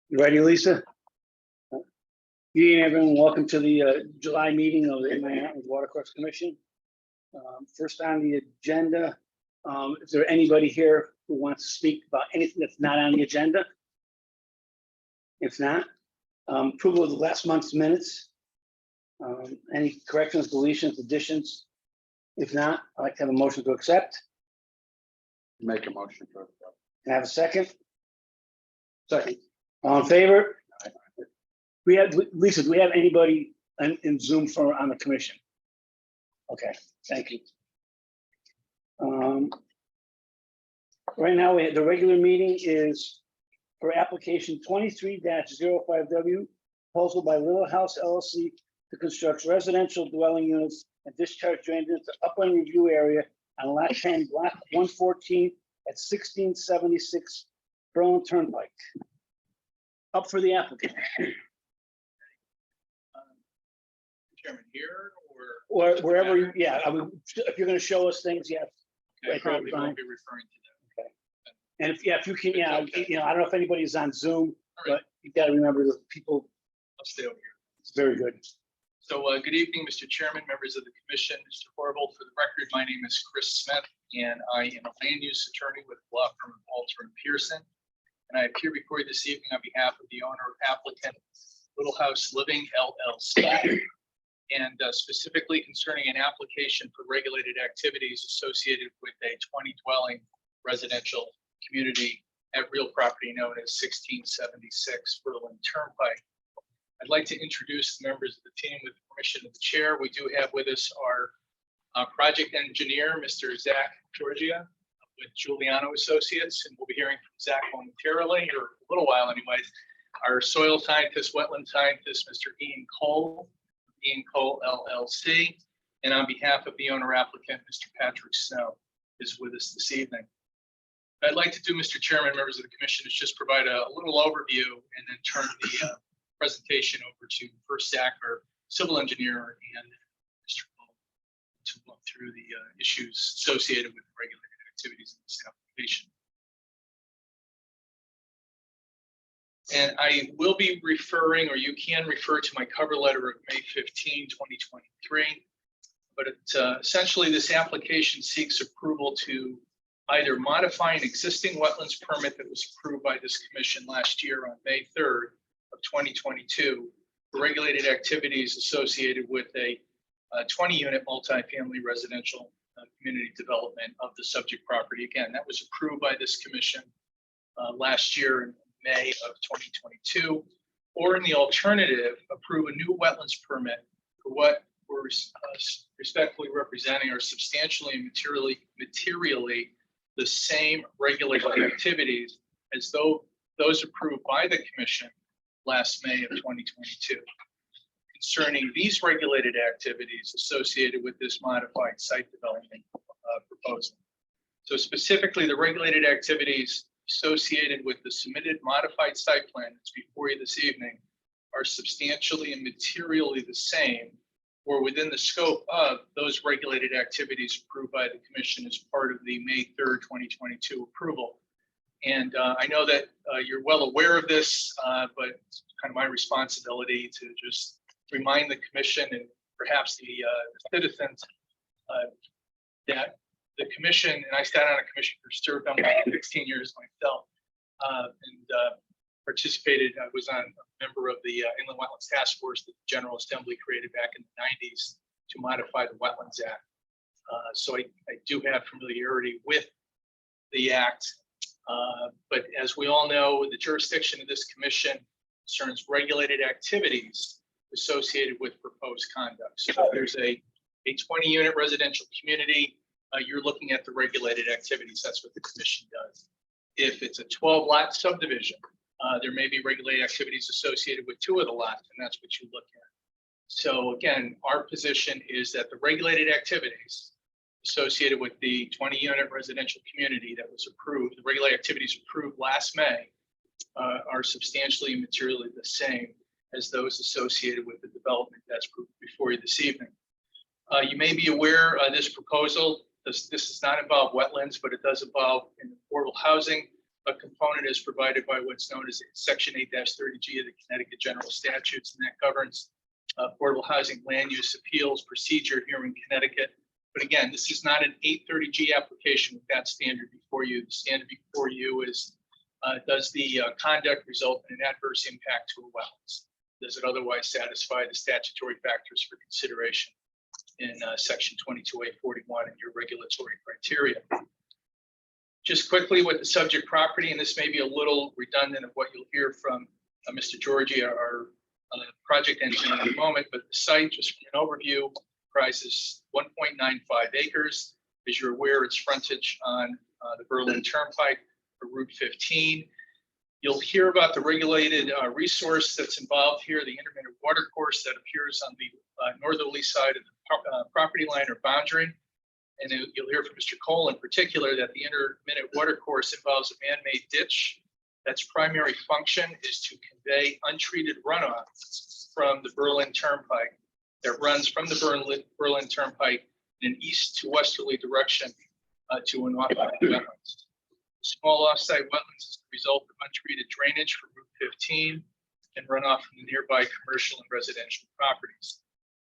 You ready, Lisa? Good evening, everyone. Welcome to the July meeting of the Manhattan Watercourse Commission. First on the agenda, is there anybody here who wants to speak about anything that's not on the agenda? If not, approval of the last month's minutes. Any corrections, deletions, additions? If not, I'd like to have a motion to accept. Make a motion for it. Can I have a second? Second. All in favor? We have, Lisa, do we have anybody in Zoom on the commission? Okay, thank you. Right now, the regular meeting is for application 23-05W, proposal by Little House LLC to construct residential dwelling units and discharge drains into upland review area on lot 10, block 114 at 1676 Berlin Turnpike. Up for the applicant. Chairman here Or wherever, yeah, I mean, if you're gonna show us things, yes. I Right, probably fine. won't be referring to them. And if you can, yeah, you know, I don't know if anybody's on Zoom, All right, but you gotta remember the people, I'll stay over here. it's very good. So good evening, Mr. Chairman, members of the commission, Mr. Horvold. For the record, my name is Chris Smith, and I am a land use attorney with law firm Walter and Pearson. And I appear before you this evening on behalf of the owner of applicant Little House Living LLC. And specifically concerning an application for regulated activities associated with a 20 dwelling residential community at real property known as 1676 Berlin Turnpike. I'd like to introduce the members of the team with the permission of the chair. We do have with us our project engineer, Mr. Zach Georgia with Giuliano Associates, and we'll be hearing from Zach momentarily, or a little while anyways. Our soil scientist, wetland scientist, Mr. Ian Cole LLC, and on behalf of the owner applicant, Mr. Patrick Snow, is with us this evening. I'd like to do, Mr. Chairman, members of the commission, is just provide a little overview and then turn the presentation over to first Zach, our civil engineer, and Mr. Cole to walk through the issues associated with regulated activities in this application. And I will be referring, or you can refer to my cover letter of May 15, 2023. But essentially, this application seeks approval to either modify an existing wetlands permit that was approved by this commission last year on May 3rd of 2022 for regulated activities associated with a 20-unit multifamily residential community development of the subject property. Again, that was approved by this commission last year in May of 2022, or in the alternative, approve a new wetlands permit for what we're respectfully representing are substantially and materially the same regulated activities as though those approved by the commission last May of 2022. Concerning these regulated activities associated with this modified site development proposal. So specifically, the regulated activities associated with the submitted modified site plan that's before you this evening are substantially and materially the same or within the scope of those regulated activities approved by the commission as part of the May 3rd, 2022 approval. And I know that you're well aware of this, but it's kind of my responsibility to just remind the commission and perhaps the citizens that the commission, and I sat on a commission for served on 16 years myself, and participated. I was a member of the Inland Wetlands Task Force that the General Assembly created back in the 90s to modify the Wetlands Act. So I do have familiarity with the act, but as we all know, the jurisdiction of this commission concerns regulated activities associated with proposed conduct. So if there's a 20-unit residential community, you're looking at the regulated activities. That's what the commission does. If it's a 12-lot subdivision, there may be regulated activities associated with 2 of the lots, and that's what you look at. So again, our position is that the regulated activities associated with the 20-unit residential community that was approved, the regulated activities approved last May, are substantially and materially the same as those associated with the development that's before you this evening. You may be aware this proposal, this does not involve wetlands, but it does involve affordable housing A component is provided by what's known as Section 8-30G of the Connecticut General Statutes, and that governs affordable housing land use appeals procedure here in Connecticut. But again, this is not an 830G application with that standard before you. The standard before you is, does the conduct result in an adverse impact to a wetlands? Does it otherwise satisfy the statutory factors for consideration in Section 22A41 and your regulatory criteria? Just quickly with the subject property, and this may be a little redundant of what you'll hear from Mr. Georgie, our project engineer in a moment, but the site, just for an overview, comprises 1.95 acres. As you're aware, it's frontage on the Berlin Turnpike for Route 15. You'll hear about the regulated resource that's involved here, the intermittent water course that appears on the northerly side of the property line or boundary. And you'll hear from Mr. Cole in particular that the intermittent water course involves a man-made ditch. That's primary function is to convey untreated runoff from the Berlin Turnpike that runs from the Berlin Turnpike in an east to westerly direction to an offsite wetlands. Small offsite wetlands is the result of untreated drainage from Route 15 and runoff from the nearby commercial and residential properties.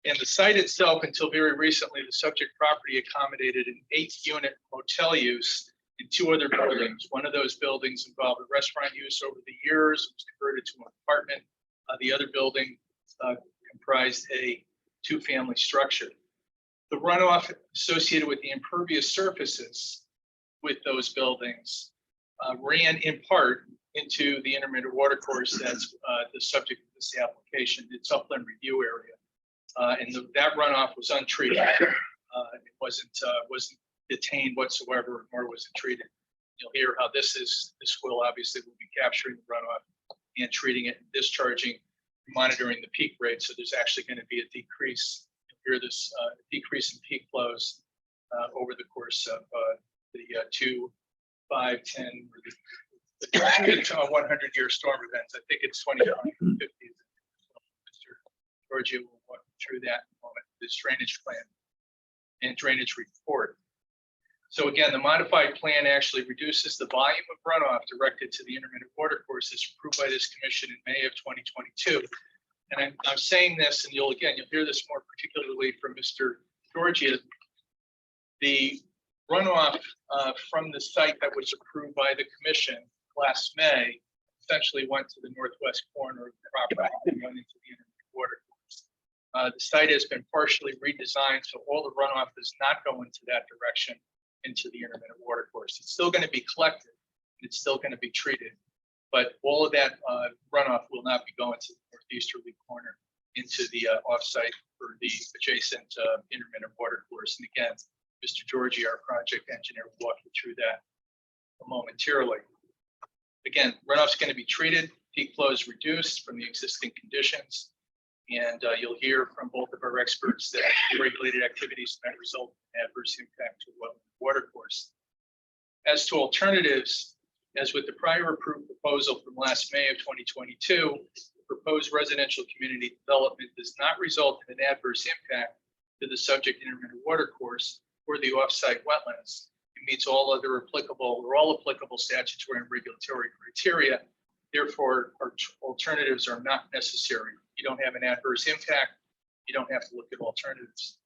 And the site itself, until very recently, the subject property accommodated an 8-unit motel use in 2 other buildings. One of those buildings involved a restaurant use over the years, was converted to an apartment. The other building comprised a 2-family structure. The runoff associated with the impervious surfaces with those buildings ran in part into the intermittent water course that's the subject of this application, its upland review area. And that runoff was untreated. It wasn't detained whatsoever, nor was it treated. You'll hear how this will obviously will be capturing the runoff and treating it and discharging, monitoring the peak rate. So there's actually going to be a decrease. You'll hear this decrease in peak flows over the course of the 2, 5, 10, or the 100-year storm events. I think it's 2050. Mr. Georgia will walk through that in a moment, this drainage plan and drainage report. So again, the modified plan actually reduces the volume of runoff directed to the intermittent water courses approved by this commission in May of 2022. And I'm saying this, and you'll hear this more particularly from Mr. Georgia. The runoff from the site that was approved by the commission last May essentially went to the northwest corner of the property and went into the intermittent water course. The site has been partially redesigned, so all the runoff does not go into that direction, into the intermittent water course. It's still going to be collected, it's still going to be treated, but all of that runoff will not be going to the northeasterly corner into the offsite for the adjacent intermittent water course. And again, Mr. Georgie, our project engineer, will walk you through that momentarily. Again, runoff's going to be treated, peak flows reduced from the existing conditions, and you'll hear from both of our experts that the regulated activities might result in adverse impact to the water course. As to alternatives, as with the prior approved proposal from last May of 2022, the proposed residential community development does not result in an adverse impact to the subject intermittent water course or the offsite wetlands. It meets all other applicable or all applicable statutory and regulatory criteria. Therefore, our alternatives are not necessary. You don't have an adverse impact. You don't have to look at alternatives.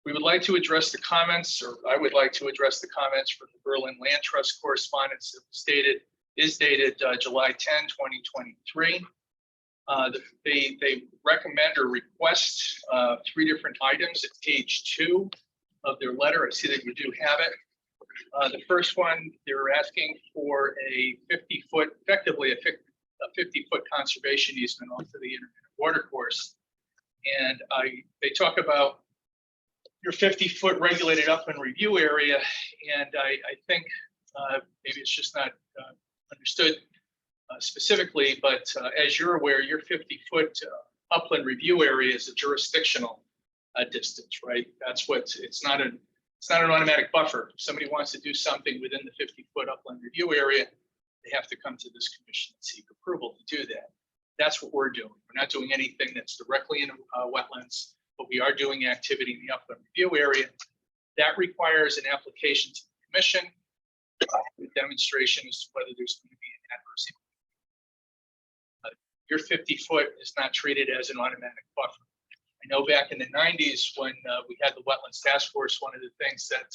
We would like to address the comments, or I would like to address the comments from the Berlin Land Trust correspondence that is dated July 10, 2023. They recommend or request 3 different items at page 2 of their letter. I see that you do have it. The first one, they're asking for a 50-foot, effectively a 50-foot conservation easement onto the intermittent water course. And they talk about your 50-foot regulated upland review area. And I think maybe it's just not understood specifically, but as you're aware, your 50-foot upland review area is a jurisdictional distance, right? That's what it's not an automatic buffer. If somebody wants to do something within the 50-foot upland review area, they have to come to this commission and seek approval to do that. That's what we're doing. We're not doing anything that's directly in wetlands, but we are doing activity in the upland review area. That requires an application to the commission. The demonstration as to whether there's going to be an adverse impact. Your 50-foot is not treated as an automatic buffer. I know back in the 90s when we had the Wetlands Task Force, one of the things that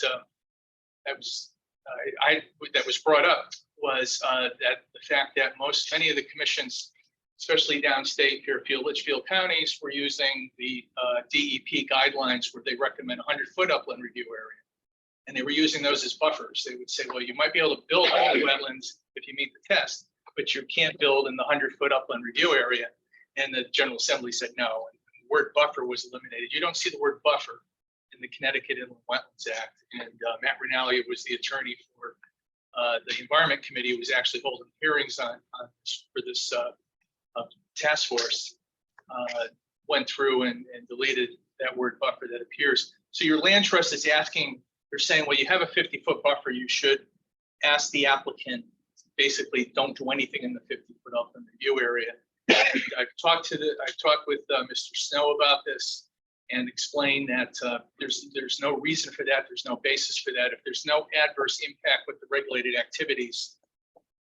that was brought up was that the fact that many of the commissions, especially downstate, Fairfield, Litchfield counties, were using the DEP guidelines where they recommend 100-foot upland review area. And they were using those as buffers. They would say, well, you might be able to build on the wetlands if you meet the test, but you can't build in the 100-foot upland review area. And the General Assembly said no. And the word buffer was eliminated. You don't see the word buffer in the Connecticut Inland Wetlands Act. And Matt Rinaldi was the attorney for the Environment Committee, who was actually holding hearings for this task force, went through and deleted that word buffer that appears. So your land trust is asking, they're saying, well, you have a 50-foot buffer, you should ask the applicant, basically don't do anything in the 50-foot upland review area. And I've talked with Mr. Snow about this and explained that there's no reason for that. There's no basis for that. If there's no adverse impact with the regulated activities,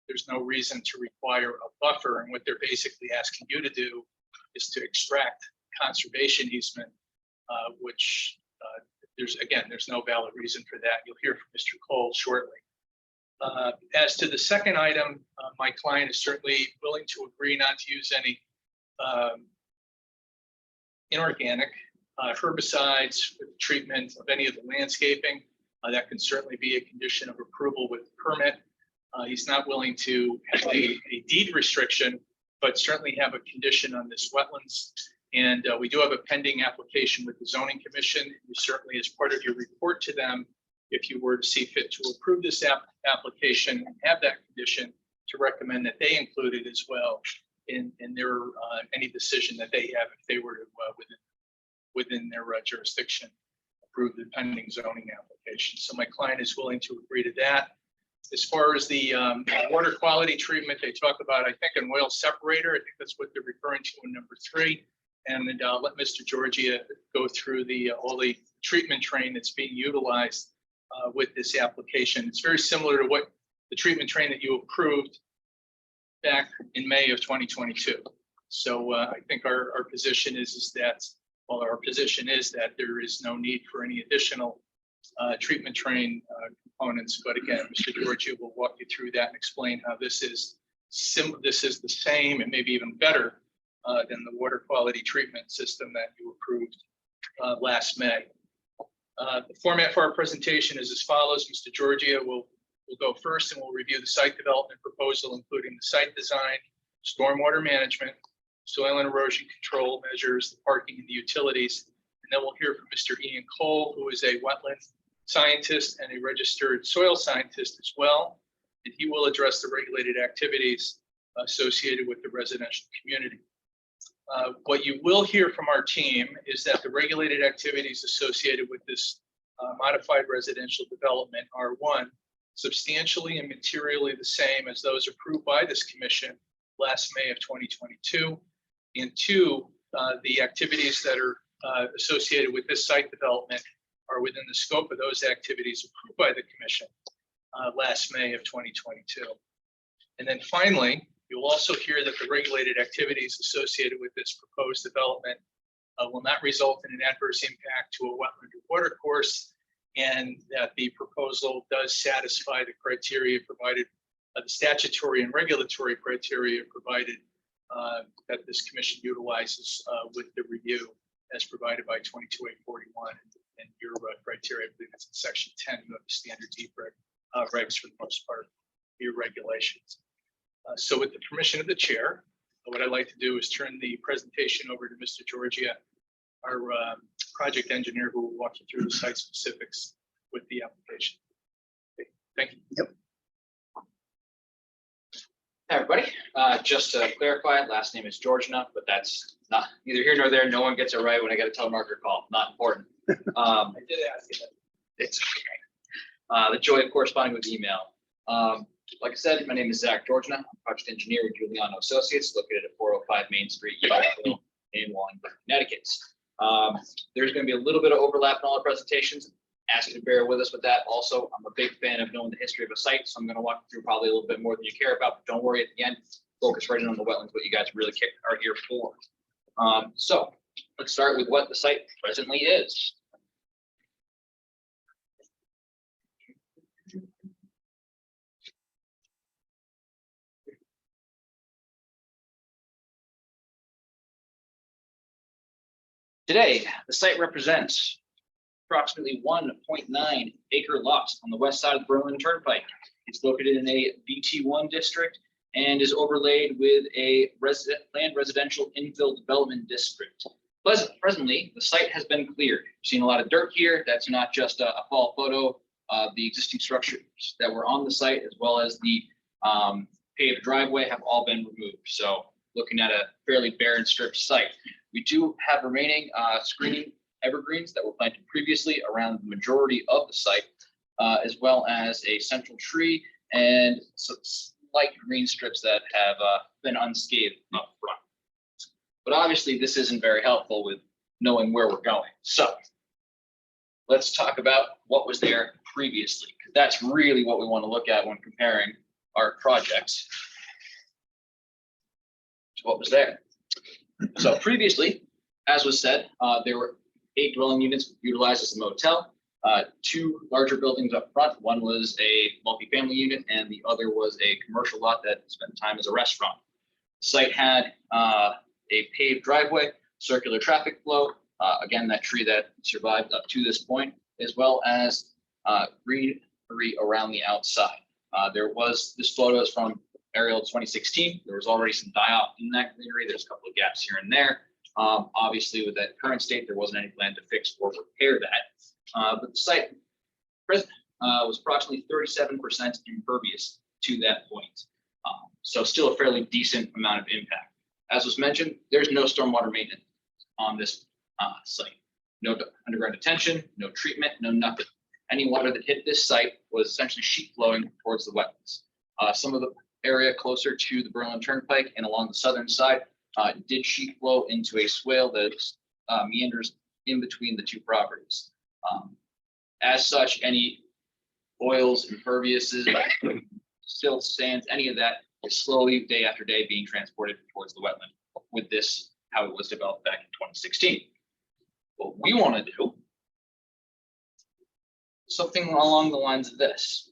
there's no reason to require a buffer. And what they're basically asking you to do is to extract conservation easement, which there's no valid reason for that. You'll hear from Mr. Cole shortly. As to the second item, my client is certainly willing to agree not to use any inorganic herbicides for the treatment of any of the landscaping. That can certainly be a condition of approval with the permit. He's not willing to have a deed restriction, but certainly have a condition on this wetlands. And we do have a pending application with the Zoning Commission. You certainly, as part of your report to them, if you were to see fit to approve this application and have that condition, to recommend that they include it as well in their any decision that they have if they were to within their jurisdiction approve the pending zoning application. So my client is willing to agree to that. As far as the water quality treatment, they talk about, I think, an oil separator. I think that's what they're referring to in number 3. And let Mr. Georgia go through all the treatment train that's being utilized with this application. It's very similar to what the treatment train that you approved back in May of 2022. So I think our position is that there is no need for any additional treatment train components. But again, Mr. Georgia will walk you through that and explain how this is the same and maybe even better than the water quality treatment system that you approved last May. The format for our presentation is as follows. Mr. Georgia will go first and we'll review the site development proposal, including the site design, stormwater management, soil and erosion control measures, the parking and the utilities. And then we'll hear from Mr. Ian Cole, who is a wetland scientist and a registered soil scientist as well. And he will address the regulated activities associated with the residential community. What you will hear from our team is that the regulated activities associated with this modified residential development are 1, substantially and materially the same as those approved by this commission last May of 2022, and 2, the activities that are associated with this site development are within the scope of those activities approved by the commission last May of 2022. And then finally, you'll also hear that the regulated activities associated with this proposed development will not result in an adverse impact to a wetland or water course, and that the proposal does satisfy the criteria provided, the statutory and regulatory criteria provided that this commission utilizes with the review as provided by 22841 and your criteria. I believe it's in section 10 of the standard deep regs for the most part, your regulations. So with the permission of the chair, what I'd like to do is turn the presentation over to Mr. Georgia, our project engineer, who will walk you through the site specifics with the application. Okay, thank you. Yep. Hi, everybody. Just to clarify, last name is Georgina, but that's not neither here nor there. No one gets it right when I get a telemarketer call. Not important. I did ask you that. It's okay. The joy of corresponding with email. Like I said, my name is Zach Georgina. I'm a project engineer with Giuliano Associates, located at 405 Main Street, Yorkville, in Wallingford, Connecticut. There's going to be a little bit of overlap in all the presentations. ask you to bear with us with that. Also, I'm a big fan of knowing the history of a site, so I'm going to walk through probably a little bit more than you care about, but don't worry, at the end, focus right in on the wetlands, what you guys really are here for. So let's start with what the site presently is. Today, the site represents approximately 1.9 acre lots on the west side of the Berlin Turnpike. It's located in a BT1 district and is overlaid with a land residential infill development district. Presently, the site has been cleared. You've seen a lot of dirt here. That's not just a fall photo. The existing structures that were on the site, as well as the paved driveway, have all been removed. So looking at a fairly barren strip site. We do have remaining screening evergreens that were planted previously around the majority of the site, as well as a central tree and some light green strips that have been unscathed up front. But obviously this isn't very helpful with knowing where we're going. So let's talk about what was there previously, because that's really what we want to look at when comparing our projects to what was there. So previously, as was said, there were 8 dwelling units utilized as a motel, 2 larger buildings up front. One was a multifamily unit and the other was a commercial lot that spent time as a restaurant. The site had a paved driveway, circular traffic flow, again, that tree that survived up to this point, as well as greenery around the outside. This photo is from aerial 2016. There was already some die-off in that greenery. There's a couple of gaps here and there. Obviously, with that current state, there wasn't any plan to fix or repair that. But the site was approximately 37% impervious to that point. So still a fairly decent amount of impact. As was mentioned, there's no stormwater maintenance on this site. No underground detention, no treatment, no nothing. Any water that hit this site was essentially sheet flowing towards the wetlands. Some of the area closer to the Berlin Turnpike and along the southern side did sheet flow into a swale that meanders in between the 2 properties. As such, any oils, imperviouses, silts, sands, any of that is slowly, day after day, being transported towards the wetland with this, how it was developed back in 2016. What we want to do, something along the lines of this.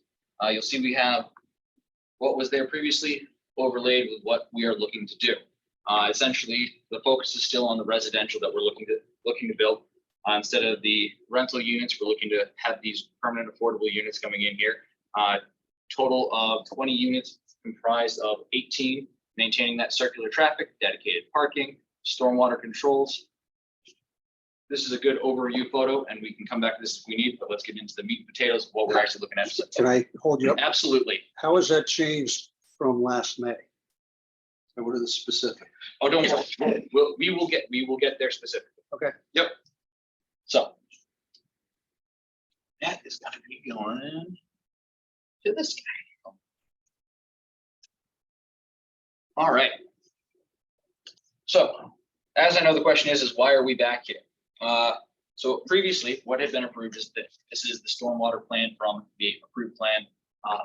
You'll see we have what was there previously overlaid with what we are looking to do. Essentially, the focus is still on the residential that we're looking to build. Instead of the rental units, we're looking to have these permanent affordable units coming in here. Total of 20 units comprised of 18, maintaining that circular traffic, dedicated parking, stormwater controls. This is a good overview photo, and we can come back to this if we need, but let's get into the meat and potatoes of what we're actually looking at. Can I hold you up? Absolutely. How has that changed from last May? And what are the specifics? Oh, don't worry. We will get there specifically. Okay. Yep. So that is going to be going to this guy. All right. So as I know, the question is why are we back here? So previously, what had been approved is this. This is the stormwater plan from the approved plan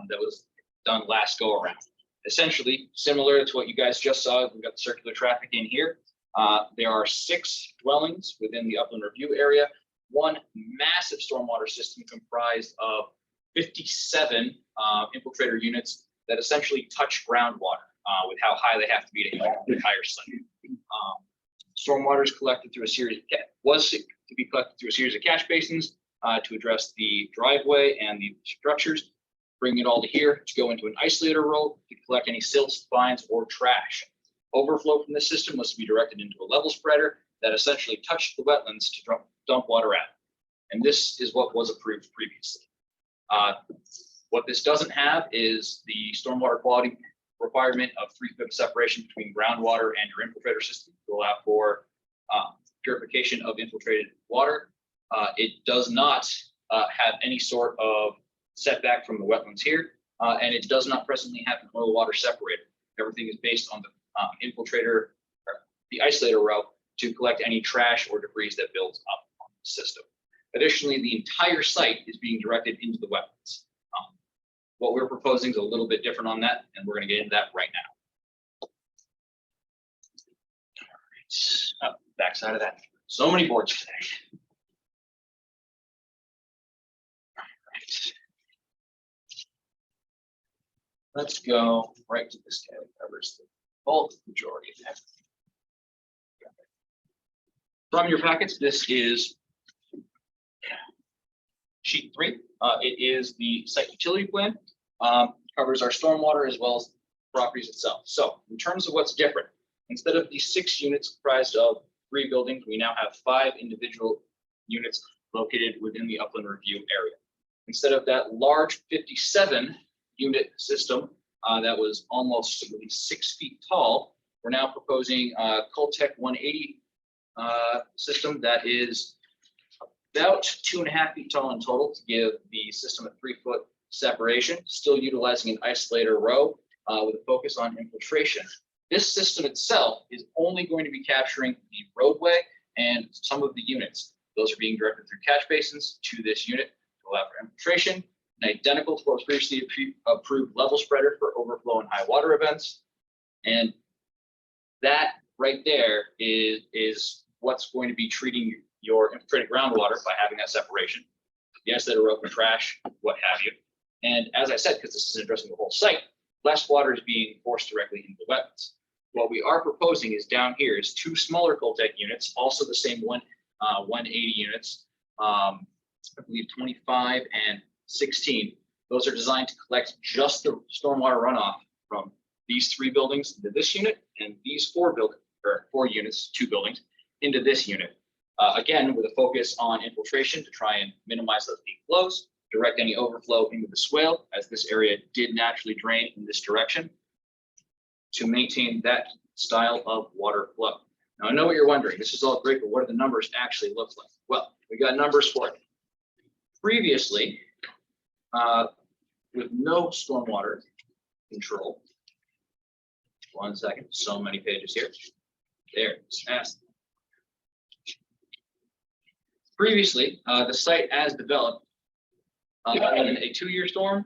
that was done last go around. Essentially, similar to what you guys just saw, we've got the circular traffic in here. There are 6 dwellings within the upland review area, 1 massive stormwater system comprised of 57 infiltrator units that essentially touch groundwater with how high they have to be to handle the entire site. Stormwater is collected through a series of catch basins to address the driveway and the structures, bring it all to here to go into an isolator row to collect any silts, fines, or trash. Overflow from this system was to be directed into a level spreader that essentially touched the wetlands to dump water out. And this is what was approved previously. What this doesn't have is the stormwater quality requirement of 3-foot separation between groundwater and your infiltrator system to allow for purification of infiltrated water. It does not have any sort of setback from the wetlands here, and it does not presently have an oil water separator. Everything is based on the infiltrator, or the isolator route to collect any trash or debris that builds up on the system. Additionally, the entire site is being directed into the wetlands. What we're proposing is a little bit different on that, and we're going to get into that right now. All right, backside of that. So many boards today. All right. Let's go right to this tab. Covers the bulk majority of that. From your packets, this is sheet 3. It is the site utility plan. Covers our stormwater as well as properties itself. So in terms of what's different, instead of the 6 units comprised of 3 buildings, we now have 5 individual units located within the upland review area. Instead of that large 57 unit system that was almost 6 feet tall, we're now proposing a Coltech 180 system that is about 2.5 feet tall in total to give the system a 3-foot separation, still utilizing an isolator row with a focus on infiltration. This system itself is only going to be capturing the roadway and some of the units. Those are being directed through catch basins to this unit to allow for infiltration, and identical to what was previously approved level spreader for overflow and high water events. And that right there is what's going to be treating your infiltrated groundwater by having that separation. Yes, that are open trash, what have you. And as I said, because this is addressing the whole site, less water is being forced directly into the wetlands. What we are proposing is down here is 2 smaller Coltech units, also the same 180 units, I believe 25 and 16. Those are designed to collect just the stormwater runoff from these 3 buildings into this unit, and these 4 units, 2 buildings, into this unit. Again, with a focus on infiltration to try and minimize those peak flows, direct any overflow into the swale, as this area did naturally drain in this direction, to maintain that style of water flow. Now, I know what you're wondering. This is all great, but what do the numbers actually look like? Well, we got numbers for it. Previously, with no stormwater control, 1 second, so many pages here. There, it's fast. Previously, the site as developed in a 2-year storm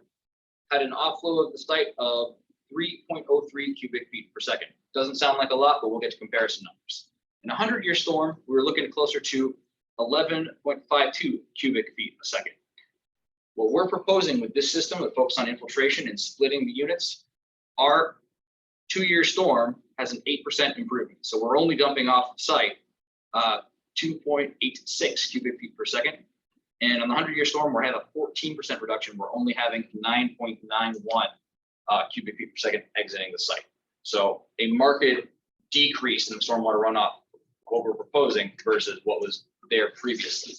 had an outflow of the site of 3.03 cubic feet per second. Doesn't sound like a lot, but we'll get to comparison numbers. In a 100-year storm, we were looking at closer to 11.52 cubic feet a second. What we're proposing with this system that focuses on infiltration and splitting the units, our 2-year storm has an 8% improvement. So we're only dumping off the site 2.86 cubic feet per second. And on the 100-year storm, we're having a 14% reduction. We're only having 9.91 cubic feet per second exiting the site. So a marked decrease in the stormwater runoff, what we're proposing versus what was there previously.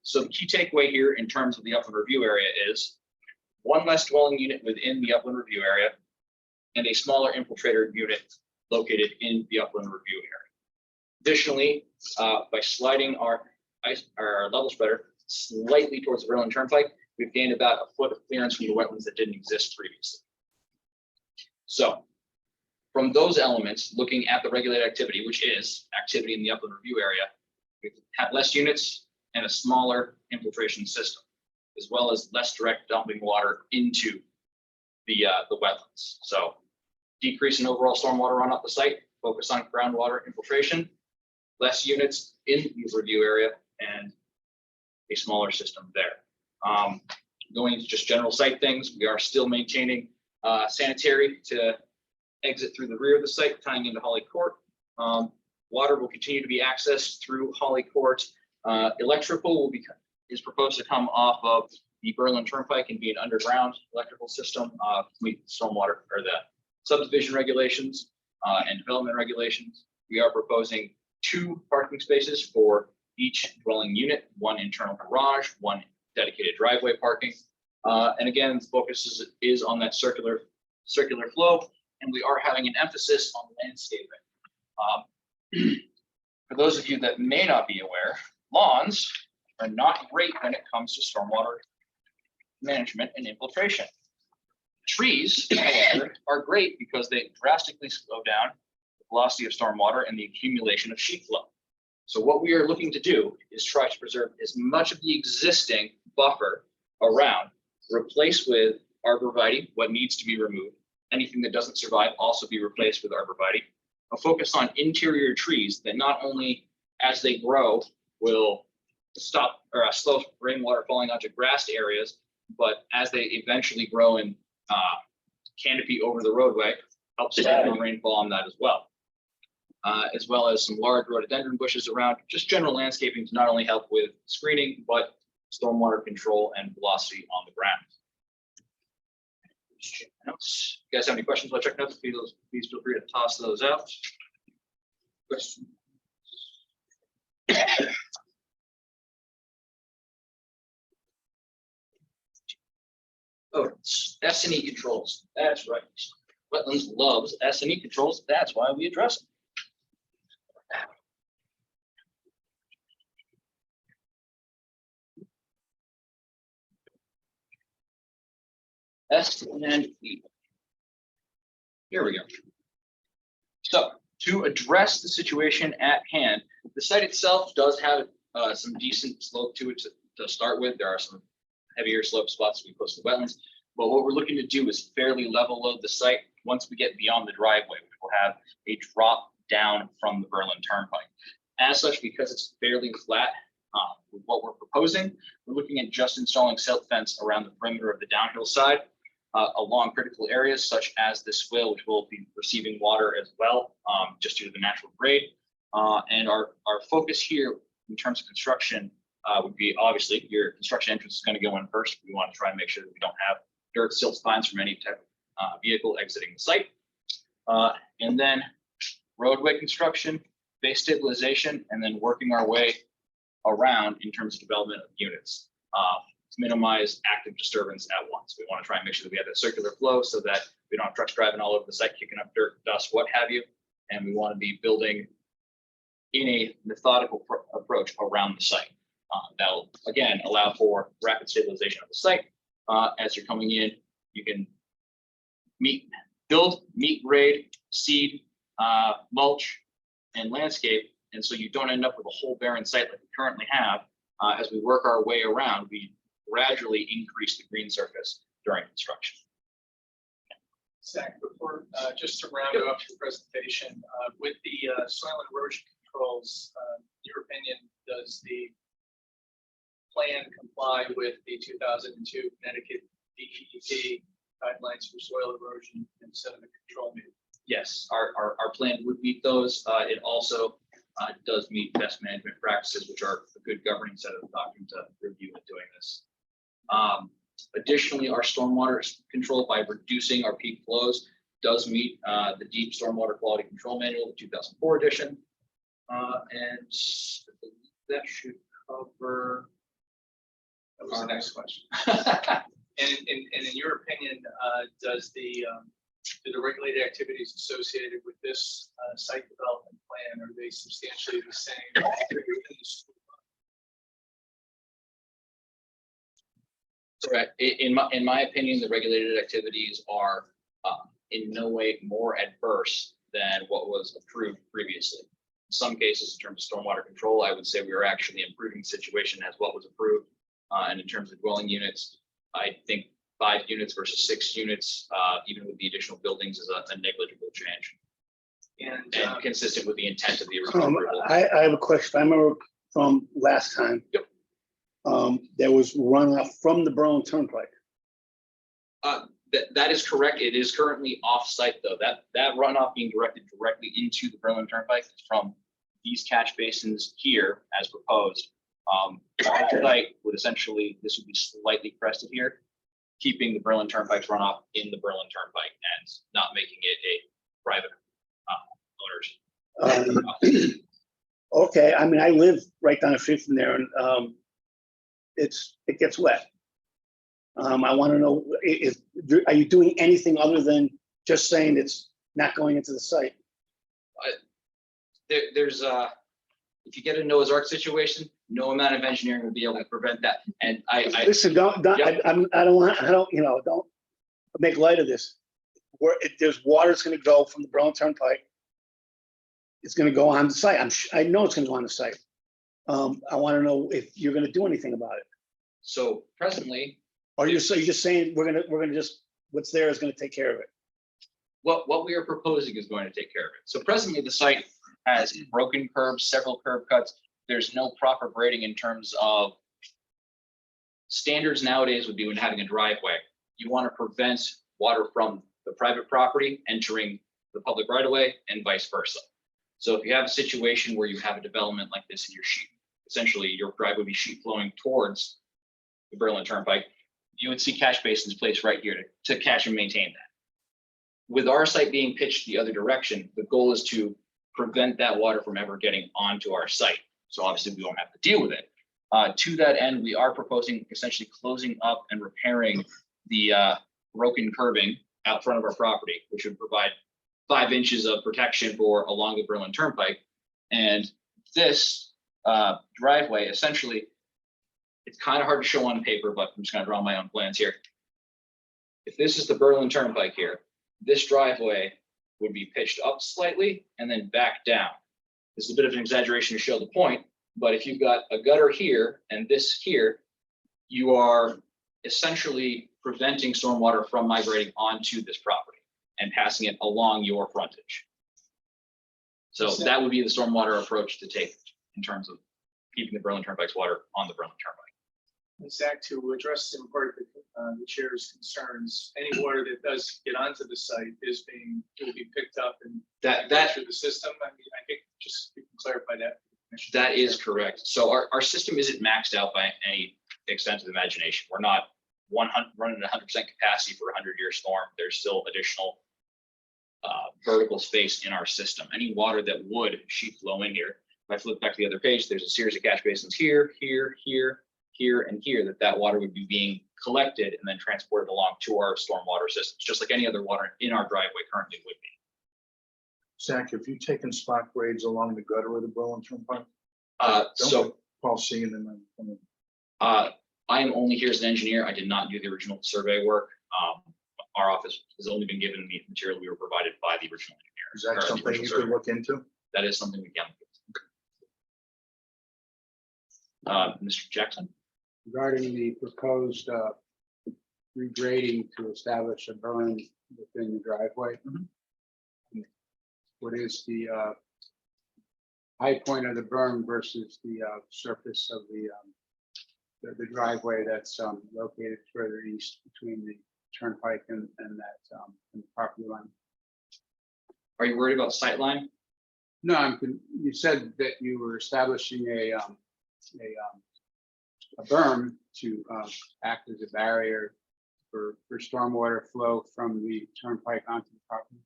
So the key takeaway here in terms of the upland review area is 1 less dwelling unit within the upland review area and a smaller infiltrator unit located in the upland review area. Additionally, by sliding our level spreader slightly towards the Wetlands Turnpike, we've gained about a foot of clearance from the wetlands that didn't exist previously. So from those elements, looking at the regulated activity, which is activity in the upland review area, we have less units and a smaller infiltration system, as well as less direct dumping water into the wetlands. So decrease in overall stormwater runoff the site, focus on groundwater infiltration, less units in the review area, and a smaller system there. Going into just general site things, we are still maintaining sanitary to exit through the rear of the site, tying into Holly Court. Water will continue to be accessed through Holly Court. Electrical is proposed to come off of the Berlin Turnpike and be an underground electrical system to meet stormwater or the subdivision regulations and development regulations. We are proposing 2 parking spaces for each dwelling unit, 1 internal garage, 1 dedicated driveway parking. And again, the focus is on that circular flow, and we are having an emphasis on landscaping. For those of you that may not be aware, lawns are not great when it comes to stormwater management and infiltration. Trees, however, are great because they drastically slow down the velocity of stormwater and the accumulation of sheet flow. So what we are looking to do is try to preserve as much of the existing buffer around, replace with arborvitae, what needs to be removed. Anything that doesn't survive also be replaced with arborvitae. A focus on interior trees that not only as they grow will stop or slow rainwater falling onto grassed areas, but as they eventually grow in canopy over the roadway, helps stop the rainfall on that as well as some large rhododendron bushes around, just general landscaping to not only help with screening, but stormwater control and velocity on the ground. Notes. You guys have any questions about check notes? Please feel free to toss those out. Question. Oh, S&E controls. That's right. Wetlands loves S&E controls. That's why we address them. S and E. Here we go. So to address the situation at hand, the site itself does have some decent slope to it to start with. There are some heavier slope spots we close to the wetlands, but what we're looking to do is fairly level load the site. Once we get beyond the driveway, we will have a drop down from the Berlin Turnpike. As such, because it's fairly flat, with what we're proposing, we're looking at just installing silt fence around the perimeter of the downhill side along critical areas such as this swale, which will be receiving water as well, just due to the natural grade. And our focus here in terms of construction would be obviously your construction entrance is going to go in first. We want to try and make sure that we don't have dirt, silt spines from any type of vehicle exiting the site. And then roadway construction, base stabilization, and then working our way around in terms of development of units to minimize active disturbance at once. We want to try and make sure that we have a circular flow so that we don't have trucks driving all over the site, kicking up dirt, dust, what have you. And we want to be building in a methodical approach around the site. That'll, again, allow for rapid stabilization of the site. As you're coming in, you can build, meet grade, seed, mulch, and landscape. And so you don't end up with a whole barren site like we currently have. As we work our way around, we gradually increase the green surface during construction. Zach, before, just to round off your presentation, with the soil and erosion controls, your opinion, does the plan comply with the 2002 Connecticut DEP guidelines for soil erosion and sediment control? Yes, our plan would meet those. It also does meet best management practices, which are a good governing set of documents to review in doing this. Additionally, our stormwater control by reducing our peak flows does meet the deep stormwater quality control manual, 2004 edition. And that should cover. That was the next question. And in your opinion, do the regulated activities associated with this site development plan, are they substantially the same? Correct. In my opinion, the regulated activities are in no way more adverse than what was approved previously. In some cases, in terms of stormwater control, I would say we are actually improving the situation as what was approved. And in terms of dwelling units, I think 5 units versus 6 units, even with the additional buildings, is a negligible change. And consistent with the intent of the original approval. I have a question. I remember from last time. Yep. There was runoff from the Berlin Turnpike. That is correct. It is currently off-site though. That runoff being directed directly into the Berlin Turnpike is from these catch basins here as proposed. Our site would essentially, this would be slightly crested here, keeping the Berlin Turnpike's runoff in the Berlin Turnpike and not making it a private owner's. Okay, I mean, I live right down the street from there, and it gets wet. I want to know, are you doing anything other than just saying it's not going into the site? There's if you get a Noah's Ark situation, no amount of engineering will be able to prevent that. And Listen, don't make light of this. There's water that's going to go from the Berlin Turnpike. it's gonna go on the site. I know it's gonna go on the site. I wanna know if you're gonna do anything about it. So presently, Or you're just saying, we're gonna just, what's there is gonna take care of it. what we are proposing is going to take care of it. So presently, the site has broken curbs, several curb cuts. There's no proper grading in terms of standards nowadays would be when having a driveway. You want to prevent water from the private property entering the public right of way and vice versa. So if you have a situation where you have a development like this in your sheet, essentially your driveway would be sheet flowing towards the Berlin Turnpike, you would see catch basins placed right here to catch and maintain that. With our site being pitched the other direction, the goal is to prevent that water from ever getting onto our site. So obviously we won't have to deal with it. To that end, we are proposing essentially closing up and repairing the broken curbing out front of our property, which would provide 5 inches of protection for along the Berlin Turnpike. And this driveway, essentially, it's kind of hard to show on paper, but I'm just going to draw my own plans here. If this is the Berlin Turnpike here, this driveway would be pitched up slightly and then back down. This is a bit of an exaggeration to show the point, but if you've got a gutter here and this here, you are essentially preventing stormwater from migrating onto this property and passing it along your frontage. So that would be the stormwater approach to take in terms of keeping the Berlin Turnpike's water on the Berlin Turnpike. Zach, to address some part of the chair's concerns, any water that does get onto the site will be picked up and That through the system. I mean, I think just you can clarify that. That is correct. So our system isn't maxed out by any extent of the imagination. We're not running at 100% capacity for a 100-year storm. There's still additional vertical space in our system. Any water that would sheet flow in here, if I flip back to the other page, there's a series of catch basins here, here, here, here, and here that water would be being collected and then transported along to our stormwater systems, just like any other water in our driveway currently would be. Zach, have you taken spot grades along the gutter of the Berlin Turnpike? So Paul seeing them. I am only here as an engineer. I did not do the original survey work. Our office has only been given the material we were provided by the original engineer. Is that or the something original you surveyor. could look into? That is something we can. Mr. Jackson? Regarding the proposed regrading to establish a berm within the driveway. What is the high point of the berm versus the surface of the driveway that's located further east between the turnpike and that and the property line? Are you worried about sightline? No, you said that you were establishing a berm to act as a barrier for stormwater flow from the turnpike onto the property.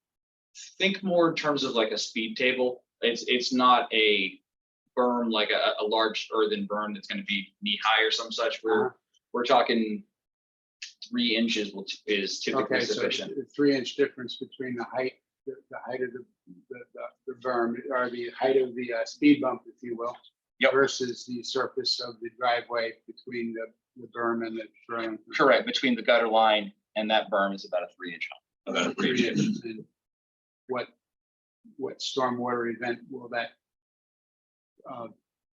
Think more in terms of like a speed table. It's not a berm like a large earthen berm that's going to be knee high or some such. We're talking 3 inches is typically Okay, so sufficient. the 3-inch difference between the height of the berm, or the height of the speed bump, if you will. Yep. Versus the surface of the driveway between the berm and the berm. Correct. Between the gutter line and that berm is about a 3-inch. About a 3 inch. And what stormwater event will that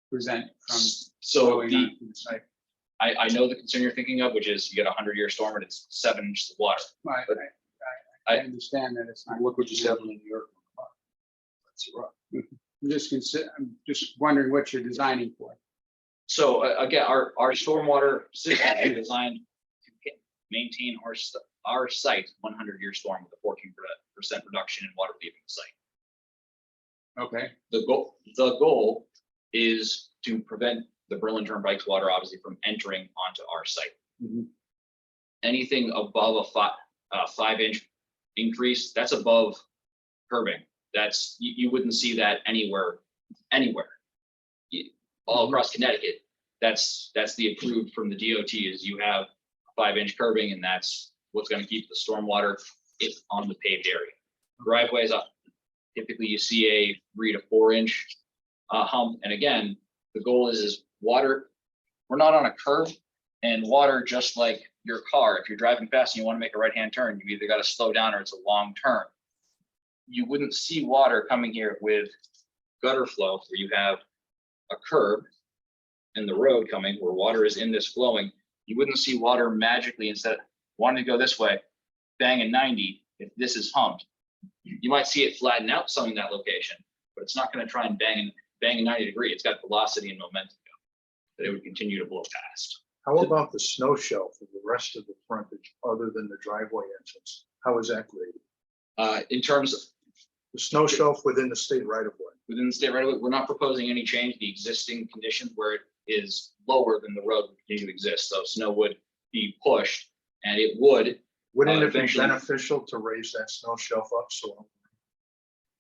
present from So flowing onto the site? I know the concern you're thinking of, which is you get a 100-year storm and it's 7 inches of water. I understand that it's not. Look what just happened in New York. That's rough. I'm just wondering what you're designing for. So again, our stormwater system is designed to maintain our site 100-year storm with a 14% reduction in water leaving the site. Okay. The goal is to prevent the Berlin Turnpike's water obviously from entering onto our site. Mhm. Anything above a 5-inch increase, that's above curbing. That's you wouldn't see that anywhere. All across Connecticut, that's the approved from the DOT is you have 5-inch curbing, and that's what's going to keep the stormwater on the paved area. Driveways up, typically you see a 3 to 4 inch hump, and again, the goal is water. We're not on a curve, and water, just like your car, if you're driving fast and you want to make a right-hand turn, you either got to slow down or it's a long turn. You wouldn't see water coming here with gutter flow where you have a curb and the road coming where water is in this flowing, you wouldn't see water magically instead of wanting to go this way, bang a 90 if this is humped. You might see it flatten out some in that location, but it's not going to try and bang a 90 degree. It's got velocity and momentum that it would continue to blow past. How about the snow shelf of the rest of the frontage other than the driveway entrance? How is that graded? In terms of The snow shelf within the state right of way. within the state right away, we're not proposing any change. The existing conditions where it is lower than the road would continue to exist. So snow would be pushed and it would. Wouldn't it be Eventually- beneficial to raise that snow shelf up so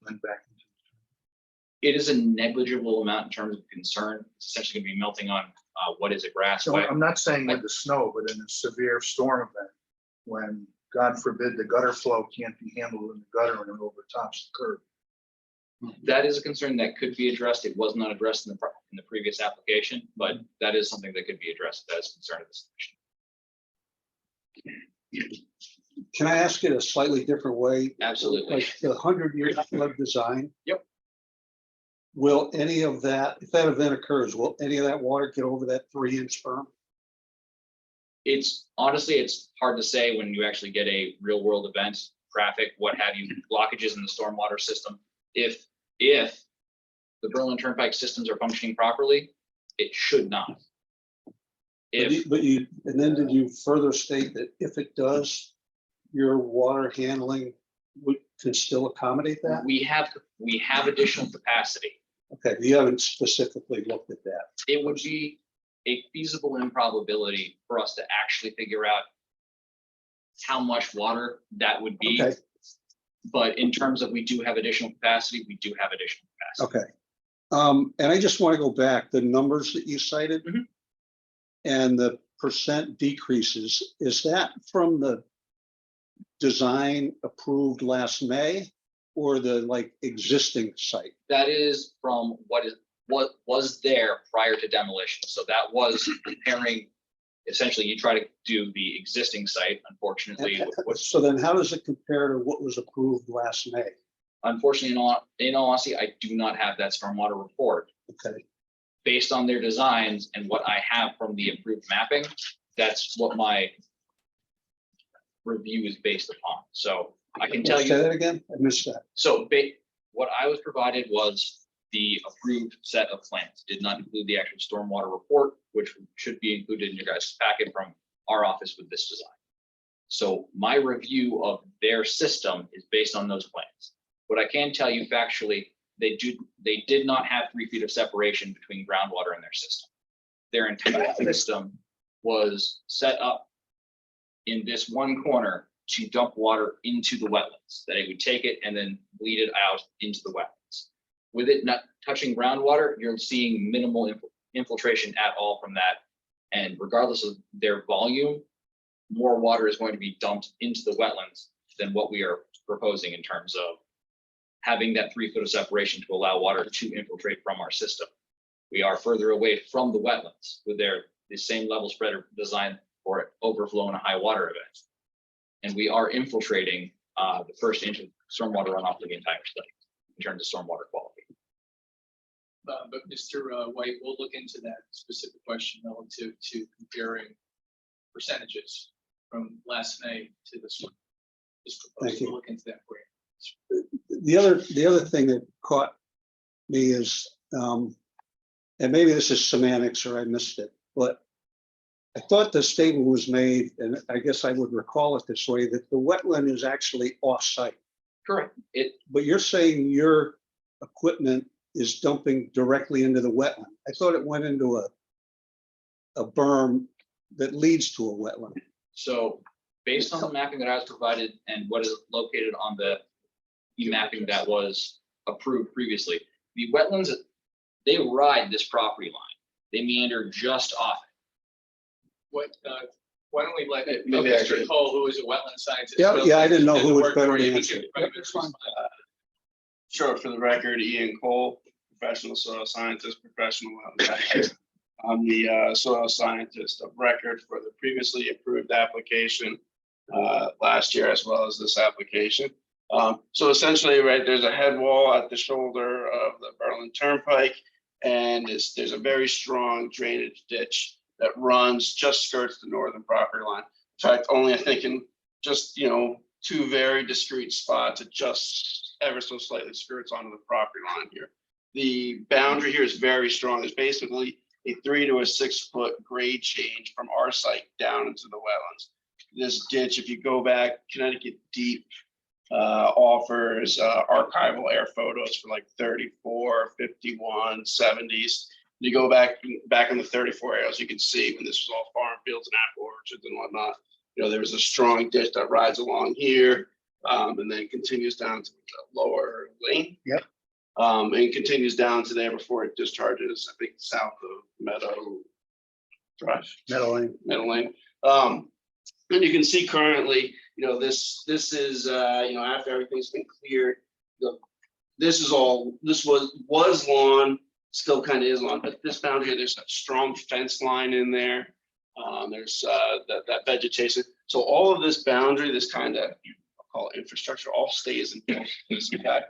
then back into It is a negligible amount in terms of concern. It's essentially going to be melting on what is a grass So way. I'm not saying with the snow, but in a severe storm event, when God forbid the gutter flow can't be handled in the gutter and it overtops the curb. That is a concern that could be addressed. It was not addressed in the previous application, but that is something that could be addressed. That is a concern of this commission. Can I ask it a slightly different way? Absolutely. Like the 100-year flood design? Yep. Will any of that, if that event occurs, will any of that water get over that 3-inch berm? It's honestly, it's hard to say when you actually get a real world event, traffic, what have you, blockages in the stormwater system. If the Berlin Turnpike systems are functioning properly, it should not. If And then did you further state that if it does, your water handling can still accommodate that? we have additional capacity, Okay, you haven't specifically looked at that. it would be a feasible improbability for us to actually figure out how much water that would be. Okay, But in terms of we do have additional capacity, we do have additional capacity. okay. And I just want to go back, the numbers that you cited Mhm. and the percent decreases, is that from the design approved last May or the like existing site? That is from what was there prior to demolition. So that was comparing, essentially you try to do the existing site, unfortunately. So then how does it compare to what was approved last May? Unfortunately, in all honesty, I do not have that stormwater report. Okay, Based on their designs and what I have from the approved mapping, that's what my review is based upon. So I can tell say you, that again, I missed that. so what I was provided was the approved set of plans, did not include the actual stormwater report, which should be included in your guys' packet from our office with this design. So my review of their system is based on those plans. What I can tell you factually, they did not have 3 feet of separation between groundwater and their system. Their entire system was set up in this one corner to dump water into the wetlands, that it would take it and then bleed it out into the wetlands. With it not touching groundwater, you're seeing minimal infiltration at all from that. And regardless of their volume, more water is going to be dumped into the wetlands than what we are proposing in terms of having that 3 foot of separation to allow water to infiltrate from our system. We are further away from the wetlands with the same level spreader design for overflow in a high water event. And we are infiltrating the first inch of stormwater runoff of the entire site in terms of stormwater quality. But Mr. White, we'll look into that specific question relative to comparing percentages from last May to this one. Thank you. We'll look into that for you. The other thing that caught me is, and maybe this is semantics or I missed it, but I thought the statement was made, and I guess I would recall it this way, that the wetland is actually off-site. Correct. But you're saying your equipment is dumping directly into the wetland. I thought it went into a berm that leads to a wetland. So based on the mapping that I was provided and what is located on the mapping that was approved previously, the wetlands, they ride this property line. They meander just off it. Why don't we let Maybe I Mr. should- Cole, who is a wetland scientist. Yeah, will- yeah, I didn't know do who the was work better for to you. He answer. can probably That's fine. respond. Sure, for the record, Ian Cole, professional soil scientist, professional wetland expert. I'm the soil scientist of record for the previously approved application last year, as well as this application. So essentially, right, there's a head wall at the shoulder of the Berlin Turnpike, and there's a very strong drainage ditch that runs just skirts the northern property line. In fact, only I think in just, two very discrete spots, it just ever so slightly skirts onto the property line here. The boundary here is very strong. There's basically a 3 to 6 foot grade change from our site down into the wetlands. This ditch, if you go back, Connecticut Deep offers archival air photos for like 34, 51, 70s. You go back in the 34 areas, you can see when this was all farm fields and apple orchards and whatnot. There was a strong ditch that rides along here, and then continues down to the lower lane. Yep. And continues down to there before it discharges, I think, south of Meadow Drive. Meadow Lane. And you can see currently, this is, after everything's been cleared, this was lawn, still kind of is lawn, but this boundary here, there's a strong fence line in there. There's that vegetation. So all of this boundary, this kind of, I'll call it infrastructure, all stays in place. In fact,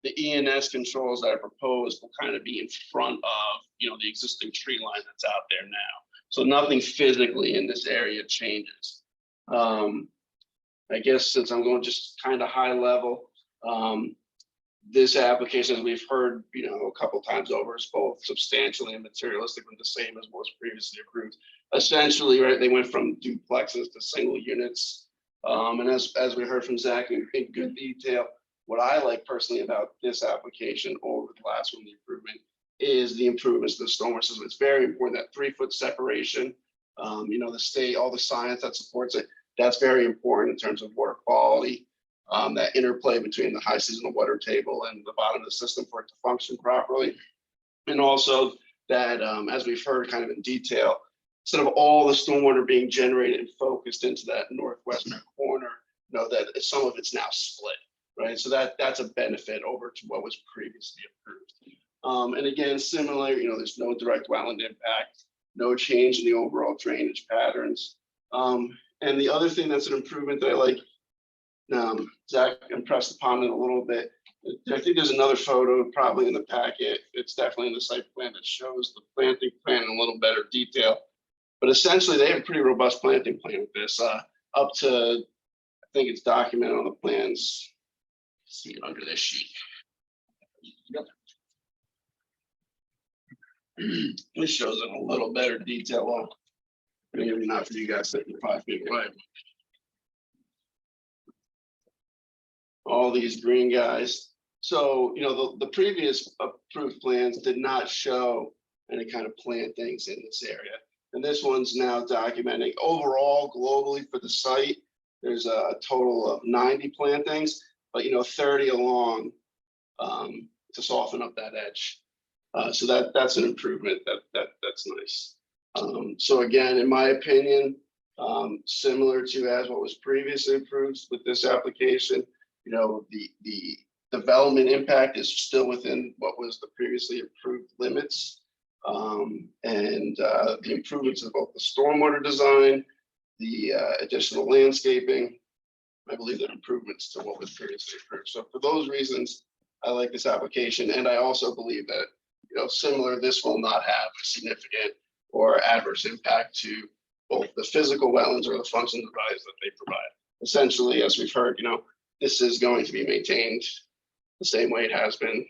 the ENS controls that are proposed will kind of be in front of, the existing tree line that's out there now. So nothing physically in this area changes. I guess since I'm going just kind of high level, this application, as we've heard, a couple times over, is both substantially and materialistically the same as what was previously approved. Essentially, right, they went from duplexes to single units. And as we heard from Zach in good detail, what I like personally about this application over the last one, the improvement, is the improvements to the stormwater system. It's very important, that 3 foot separation, the state, all the science that supports it, that's very important in terms of water quality. That interplay between the high seasonal water table and the bottom of the system for it to function properly. And also that, as we've heard kind of in detail, instead of all the stormwater being generated and focused into that northwestern corner, that some of it's now split, right? So that's a benefit over to what was previously approved. And again, similarly, there's no direct wetland impact, no change in the overall drainage patterns. And the other thing that's an improvement that I like, Zach impressed upon it a little bit. I think there's another photo probably in the packet. It's definitely in the site plan that shows the planting plan in a little better detail. But essentially, they have a pretty robust planting plan with this, up to, I think it's documented on the plans. See it under this sheet. Yep. This shows it in a little better detail. Well, maybe not for you guys that can probably figure it out. All these green guys. So, the previous approved plans did not show any kind of plantings in this area. And this one's now documenting overall globally for the site. There's a total of 90 plantings, but 30 along to soften up that edge. So that's an improvement. That's nice. So again, in my opinion, similar to as what was previously approved with this application, the development impact is still within what was the previously approved limits. And the improvements of both the stormwater design, the additional landscaping, I believe they're improvements to what was previously approved. So for those reasons, I like this application. And I also believe that, similar, this will not have a significant or adverse impact to both the physical wetlands or the functions of values that they provide. Essentially, as we've heard, this is going to be maintained the same way it has been,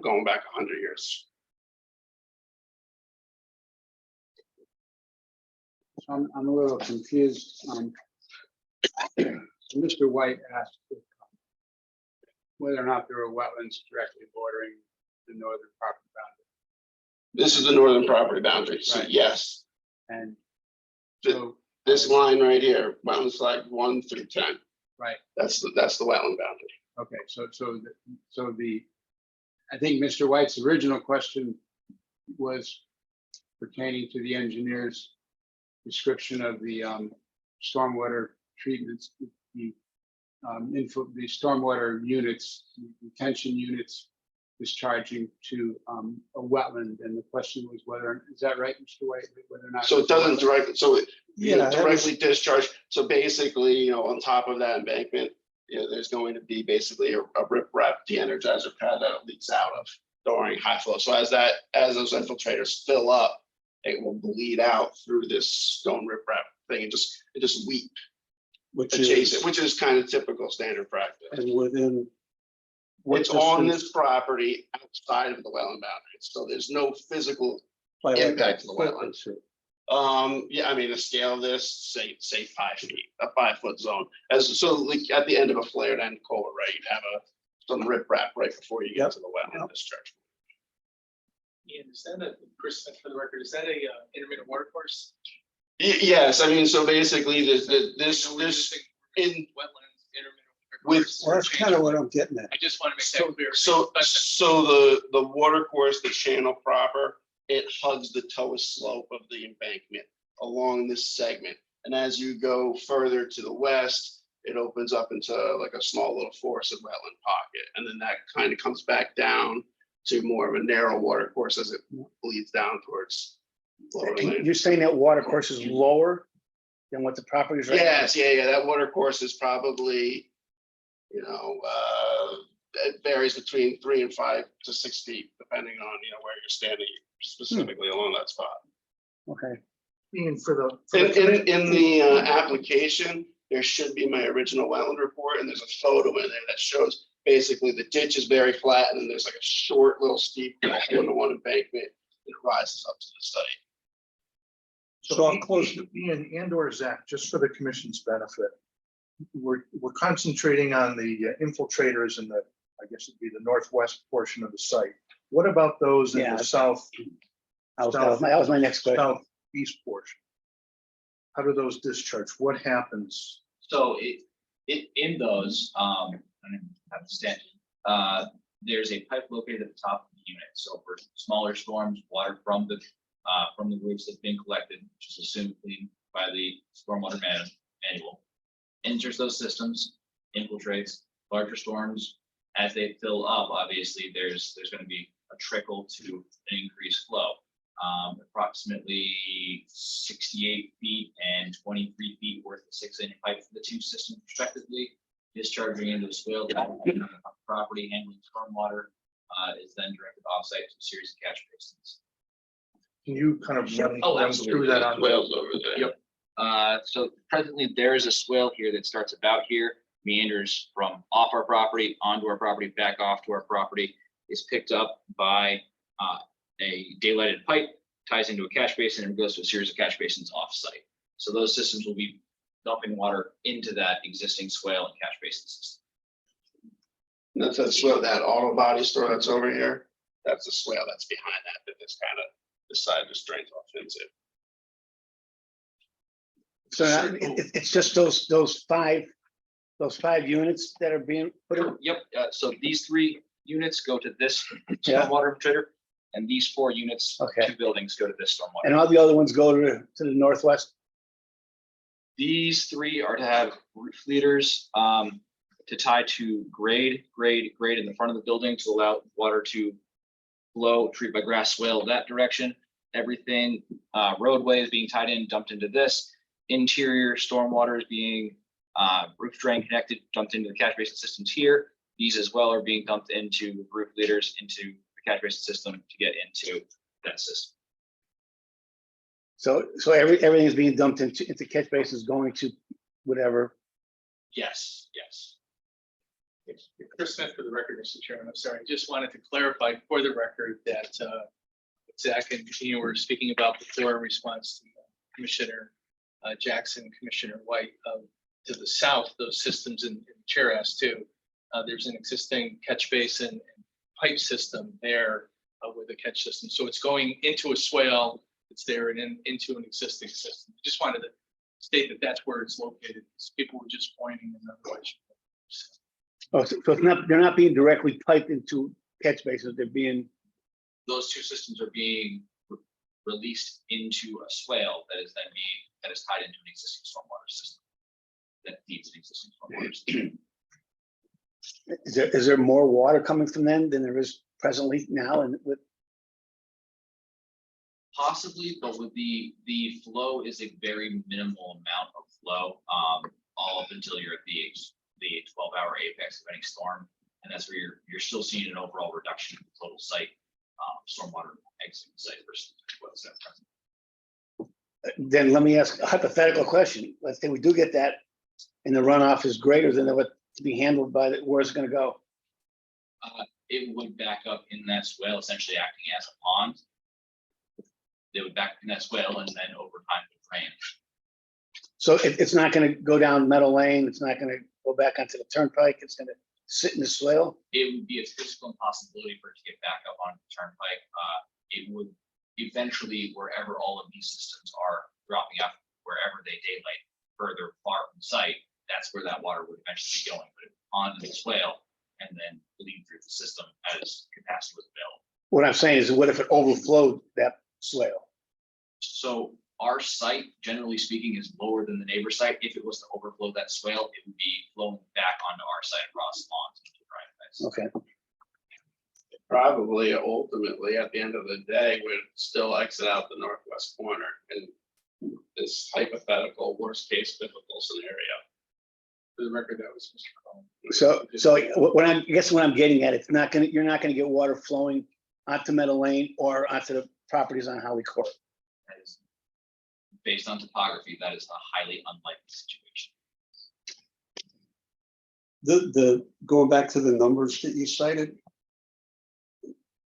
going back 100 years. So I'm a little confused. Mr. White asked whether or not there were wetlands directly bordering the northern property boundary. This is the northern property boundary, so Right. yes. And Th- so, This line right here, wetlands flag 1 through 10. right, That's the wetland boundary. okay, I think Mr. White's original question was pertaining to the engineer's description of the stormwater treatments, the stormwater units, retention units discharging to a wetland, and the question was whether, is that right, Mr. White? Whether or not. So it doesn't directly, so it Yeah, directly discharge. So basically, on top of that embankment, there's going to be basically a riprap de-energizer pad that it leaks out of during high flow. So as those infiltrators fill up, it will bleed out through this stone riprap thing and just weep which adjacent, is, which is kind of typical standard practice. and within. what It's on distance- this property outside of the wetland boundaries, so there's no physical by like impact to the foot or wetlands. two. Yeah, I mean, the scale of this, say 5 feet, a 5-foot zone. So like at the end of a flared end culvert, right, you'd have some riprap right before you get Yep. to the wetland Yep. discharge. Ian, is that a, Chris, for the record, is that a intermittent water course? Yes, I mean, so basically this I know we're in using wetlands, intermittent water with- course. Well, that's kind of what I'm getting at. I just want to make So, that clear. so the water course, the channel proper, it hugs the toe slope of the embankment along this segment. And as you go further to the west, it opens up into like a small little forested wetland pocket. And then that kind of comes back down to more of a narrow water course as it bleeds down towards lower lane. You're saying that water course is lower than what the property is right now? Yes, yeah, that water course is probably, it varies between 3 and 5 to 6 feet, depending on, where you're standing specifically along that spot. Okay, Ian, for the In the application, there should be my original wetland report, and there's a photo in there that shows basically the ditch is very flat, and then there's like a short little steep 1-to-1 embankment that rises up to the site. So I'll close. Ian and/or Zach, just for the commission's benefit, we're concentrating on the infiltrators in the, I guess it'd be the northwest portion of the site. What about those in Yeah. the that was my next question. southeast portion? How do those discharge? What happens? So in those, I don't have to stand, there's a pipe located at the top of the unit. So for smaller storms, water from the roofs that's been collected, which is assumed clean by the stormwater manual, enters those systems, infiltrates. Larger storms, as they fill up, obviously there's going to be a trickle to an increased flow. Approximately 68 feet and 23 feet worth of 6-inch pipe for the two systems respectively, discharging into the swale property, handling stormwater, is then directed offsite to a series of catch basins. Can you kind of run Absolutely. through that on? Swales over there. Yep. So presently there is a swale here that starts about here, meanders from off our property onto our property, back off to our property, is picked up by a daylighted pipe, ties into a catch basin and goes to a series of catch basins off site. So those systems will be dumping water into that existing swale and catch basin system. That's that swale, that auto body store that's over here. That's the swale that's behind that this kind of, this side just drains off into. So it's just those five units that are being put in? Yep, so these 3 units go to this Yeah. stormwater infiltrator, and these 4 units, Okay. 2 buildings go to this stormwater. And all the other ones go to the northwest? These 3 are to have roof leaders to tie to grade in the front of the building to allow water to flow, treat by grass swale that direction. Everything, roadway is being tied in, dumped into this. Interior stormwater is being roof drain connected, dumped into the catch basin systems here. These as well are being dumped into roof leaders into the catch basin system to get into that system. So everything is being dumped into catch basins going to whatever. Yes. Chris Smith, for the record, Mr. Chairman, I'm sorry, I just wanted to clarify for the record that Zach and Ian were speaking about before in response to Commissioner Jackson, Commissioner White. To the south, those systems in Chair asked too. There's an existing catch basin and pipe system there with a catch system. So it's going into a swale. It's there and into an existing system. Just wanted to state that that's where it's located. People were just pointing in another direction. Oh, so it's not, they're not being directly piped into catch basins, they're being, Those 2 systems are being released into a swale that is tied into an existing stormwater system that feeds an existing stormwater system. is there more water coming from them than there is presently now? And with, Possibly, but with the flow is a very minimal amount of flow, all up until you're at the the 12-hour apex of any storm. And that's where you're still seeing an overall reduction in the total site stormwater exiting the site versus what's at present. Then let me ask a hypothetical question. Let's say we do get that and the runoff is greater than what to be handled by the, where's it gonna go? It would back up in that swale, essentially acting as a pond. They would back in that swale and then over time would drain. So it's not gonna go down Meadow Lane, it's not gonna go back onto the turnpike, it's gonna sit in the swale? It would be a physical impossibility for it to get back up on the turnpike. It would eventually, wherever all of these systems are dropping out, wherever they daylight further far from site, that's where that water would eventually be going, but on the swale and then bleed through the system as capacity was available. What I'm saying is, what if it overflowed that swale? So our site, generally speaking, is lower than the neighbor site. If it was to overflow that swale, it would be flowing back onto our site across lawns and driveways. Okay, Probably ultimately at the end of the day would still exit out the northwest corner in this hypothetical worst case biblical scenario. For the record, that was Mr. Cullen. so what I'm, I guess what I'm getting at, it's not gonna, you're not gonna get water flowing onto Meadow Lane or onto the properties on Holly Court. That is based on topography, that is a highly unlikely situation. The going back to the numbers that you cited,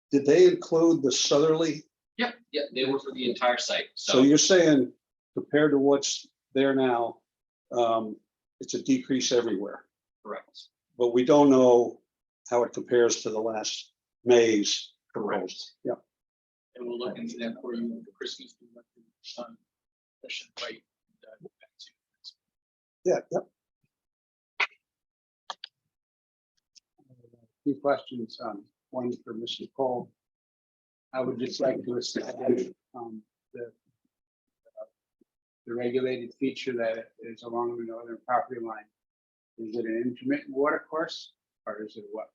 did they include the southerly? Yep, they were for the entire site. So So you're saying compared to what's there now, it's a decrease everywhere, correct. but we don't know how it compares to the last May's proposed. Yeah. And we'll look into that for you for Christmas. Session, right? Back to you. Yeah. Two questions, one for Mr. Cole. I would just like to establish the regulated feature that is along the northern property line. Is it an intermittent water course or is it what?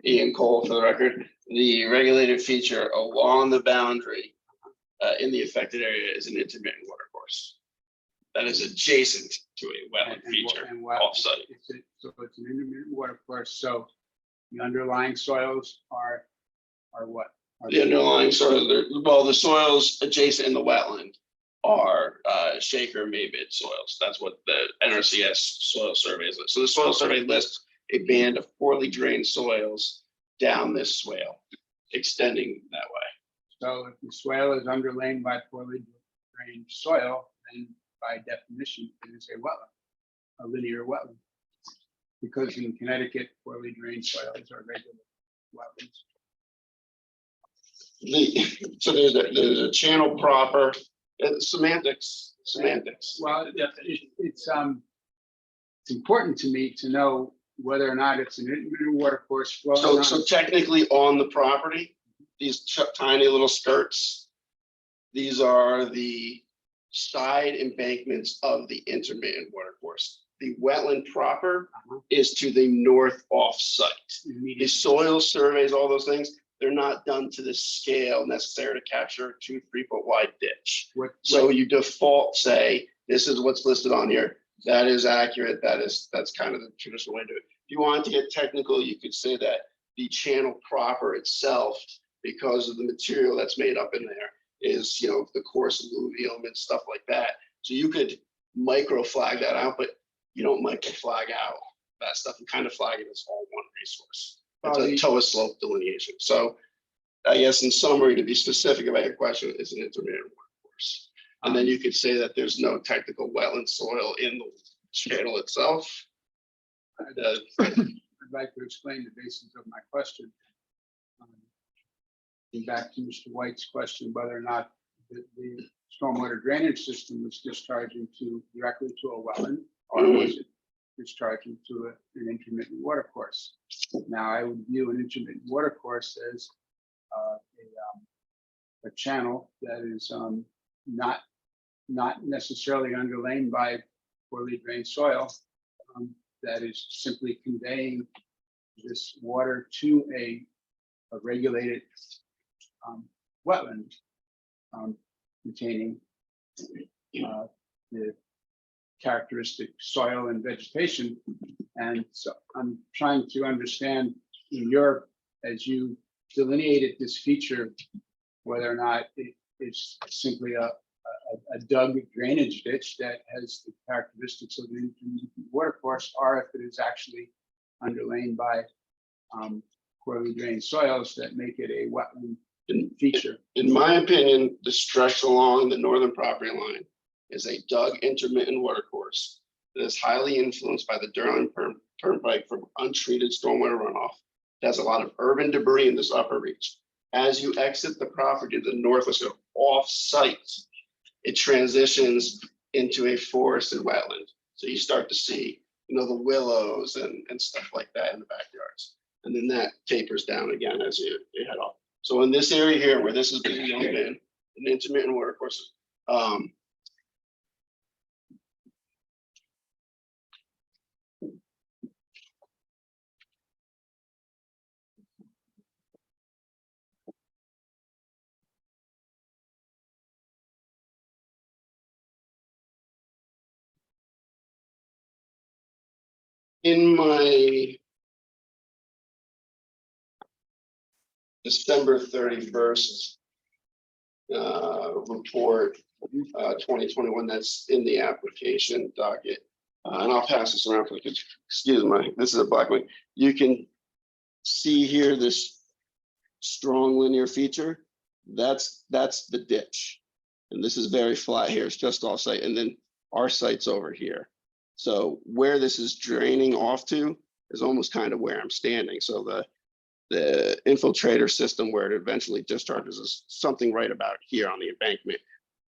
Ian Cole for the record, the regulated feature along the boundary in the affected area is an intermittent water course. That is adjacent to a wetland feature off-site. So it's an intermittent water course, so the underlying soils are what? The underlying soil, well, the soils adjacent in the wetland are Shaker Maybid soils. That's what the NRCS soil surveys list. So the soil survey lists a band of poorly drained soils down this swale, extending that way. So if the swale is underlain by poorly drained soil, then by definition, it is a wetland, a linear wetland. Because in Connecticut, poorly drained soils are regular wetlands. So there's a channel proper, semantics. Well, it's important to me to know whether or not it's an intermittent water course flowing. So technically on the property, these tiny little skirts, these are the side embankments of the intermittent water course. The wetland proper is to the north off-site. The soil surveys, all those things, they're not done to the scale necessary to capture a 2-3 foot wide ditch. So you default say, this is what's listed on here. That is accurate. That's kind of the traditional way to do it. If you want to get technical, you could say that the channel proper itself, because of the material that's made up in there, is, the coarse alluvium and stuff like that. So you could micro flag that out, but you don't micro flag out that stuff. You kind of flag it as all one resource. It's a TOA slope delineation. So I guess in summary, to be specific about your question, is an intermittent water course. And then you could say that there's no technical wetland soil in the channel itself. I'd like to explain the basis of my question. And back to Mr. White's question, whether or not the stormwater drainage system was discharging directly to a wetland, or was it discharging to an intermittent water course? Now, I would view an intermittent water course as a channel that is not necessarily underlain by poorly drained soil, that is simply conveying this water to a regulated wetland containing the characteristic soil and vegetation. And so I'm trying to understand in Europe, as you delineated this feature, whether or not it is simply a dug drainage ditch that has the characteristics of the watercourse, or if it is actually underlain by poorly drained soils that make it a wetland feature. In my opinion, the stretch along the northern property line is a dug intermittent watercourse that is highly influenced by the Durham Turnpike from untreated stormwater runoff. It has a lot of urban debris in this upper reach. As you exit the property to the northwest of off-site, it transitions into a forested wetland. So you start to see, the willows and stuff like that in the backyards. And then that tapers down again as you head off. So in this area here, where this is being been an intermittent watercourse, in my December 31st report, 2021, that's in the application docket. And I'll pass this around for the kids. Excuse me, this is a black one. You can see here this strong linear feature. That's the ditch. And this is very flat here. It's just off site. And then our site's over here. So where this is draining off to is almost kind of where I'm standing. So the infiltrator system where it eventually discharges is something right about here on the embankment.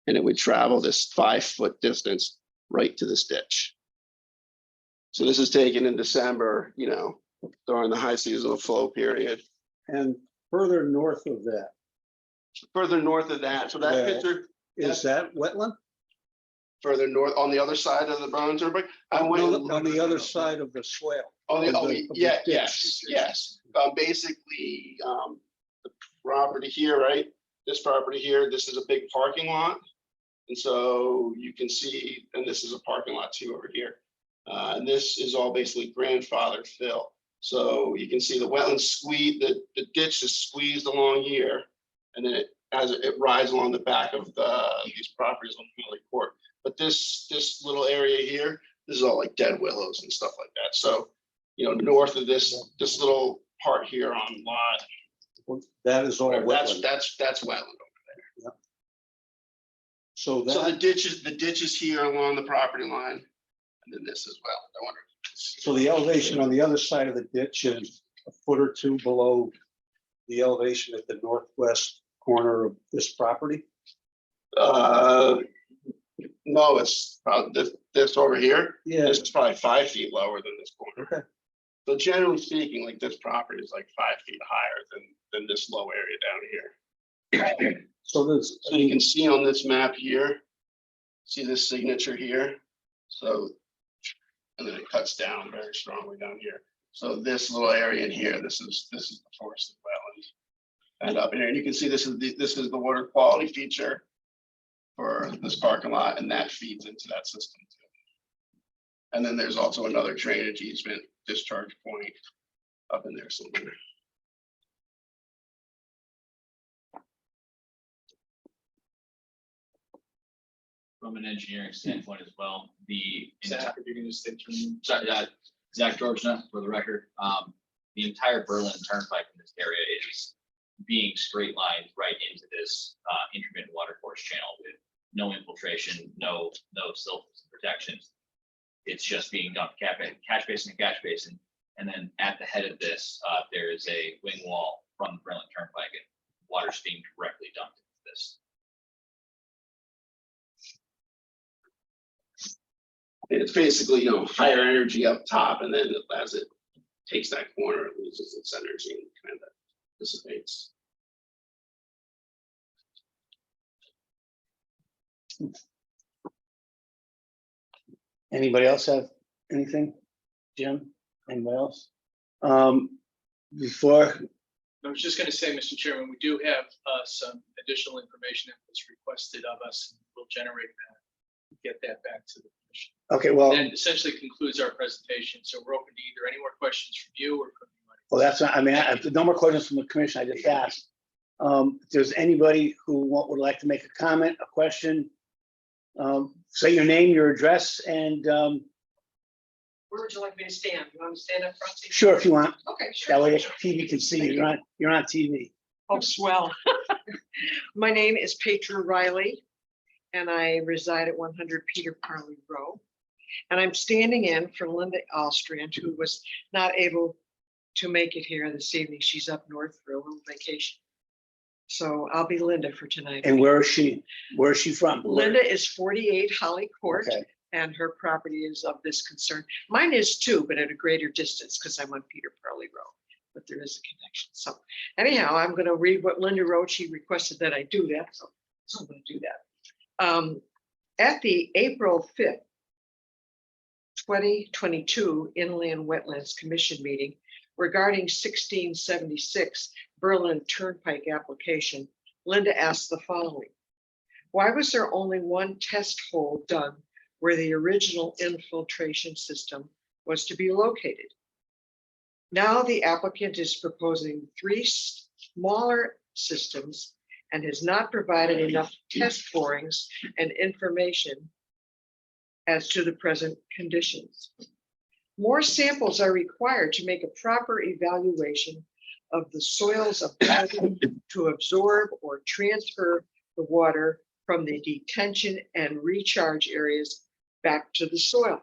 And it would travel this 5-foot distance right to this ditch. So this is taken in December, during the high seasonal flow period. And further north of that, Further north of that, so that Yeah. picture, is that wetland? further north on the other side of the Burns Turnpike. I went No, on the other side of the swale. Oh, of the- of the yeah, ditch. yes. Basically, the property here, right? This property here, this is a big parking lot. And so you can see, and this is a parking lot too over here. And this is all basically grandfathered fill. So you can see the wetland squeeze, the ditch is squeezed along here. And then as it rides along the back of these properties on Family Court. But this little area here, this is all like dead willows and stuff like that. So, north of this little part here on lot, That is all wetland. that's wetland. So So the that, ditch is here along the property line, and then this is wetland. I wonder. so the elevation on the other side of the ditch is a foot or two below the elevation at the northwest corner of this property? No, it's probably this over here. Yeah. This is probably 5 feet lower than this corner. Okay. So generally speaking, like this property is like 5 feet higher than this low area down here. So there's, So you can see on this map here, see this signature here. So, and then it cuts down very strongly down here. So this little area in here, this is the forested wetland. And up in here, and you can see this is the water quality feature for this parking lot, and that feeds into that system too. And then there's also another drainage easement discharge point up in there somewhere. From an engineering standpoint as well, Zach, if you can just state your name. Sorry, Zach Georgina, for the record, the entire Berlin Turnpike in this area is being straight lined right into this intermittent watercourse channel with no infiltration, no silt protections. It's just being dumped catch basin to catch basin. And then at the head of this, there is a wing wall from the Berlin Turnpike, and water's being directly dumped into this. It's basically, higher energy up top, and then as it takes that corner, it loses its energy and kind of dissipates. Anybody else have anything? Jim, anybody else? Before, I was just going to say, Mr. Chairman, we do have some additional information that was requested of us. We'll generate that, get that back to the commission. Okay, well, And essentially concludes our presentation. So we're open to either any more questions from you or from anybody. well, that's, I mean, no more questions from the commission. I just asked. If there's anybody who would like to make a comment, a question, say your name, your address, and Where would you like me to stand? You want me to stand up front? sure, if you want. Okay, That sure. way TV can see you. You're on TV. Oh, swell. My name is Petra Riley, and I reside at 100 Peter Parley Row. And I'm standing in for Linda Alstrand, who was not able to make it here this evening. She's up north for a little vacation. So I'll be Linda for tonight. And where is she? Where is she from? Linda is 48 Holly Court, Okay. and her property is of this concern. Mine is too, but at a greater distance because I'm on Peter Parley Road, but there is a connection. So anyhow, I'm going to read what Linda wrote. She requested that I do that, so I'm going to do that. At the April 5th, 2022 Inland Wetlands Commission meeting regarding 1676 Berlin Turnpike application, Linda asked the following. Why was there only one test hole done where the original infiltration system was to be located? Now the applicant is proposing 3 smaller systems and has not provided enough test borings and information as to the present conditions. More samples are required to make a proper evaluation of the soil's ability to absorb or transfer the water from the detention and recharge areas back to the soil.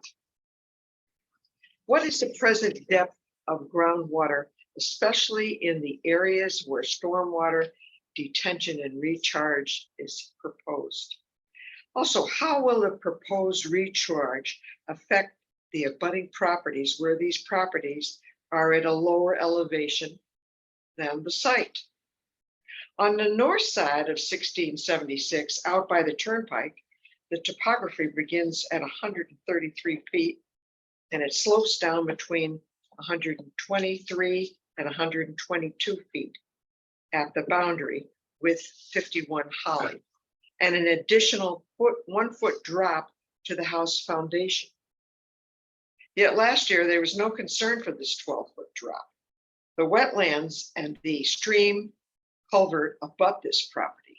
What is the present depth of groundwater, especially in the areas where stormwater detention and recharge is proposed? Also, how will the proposed recharge affect the abutting properties where these properties are at a lower elevation than the site? On the north side of 1676, out by the turnpike, the topography begins at 133 feet and it slopes down between 123 and 122 feet at the boundary with 51 Holly, and an additional 1 foot drop to the house foundation. Yet last year, there was no concern for this 12-foot drop. The wetlands and the stream culvert abut this property.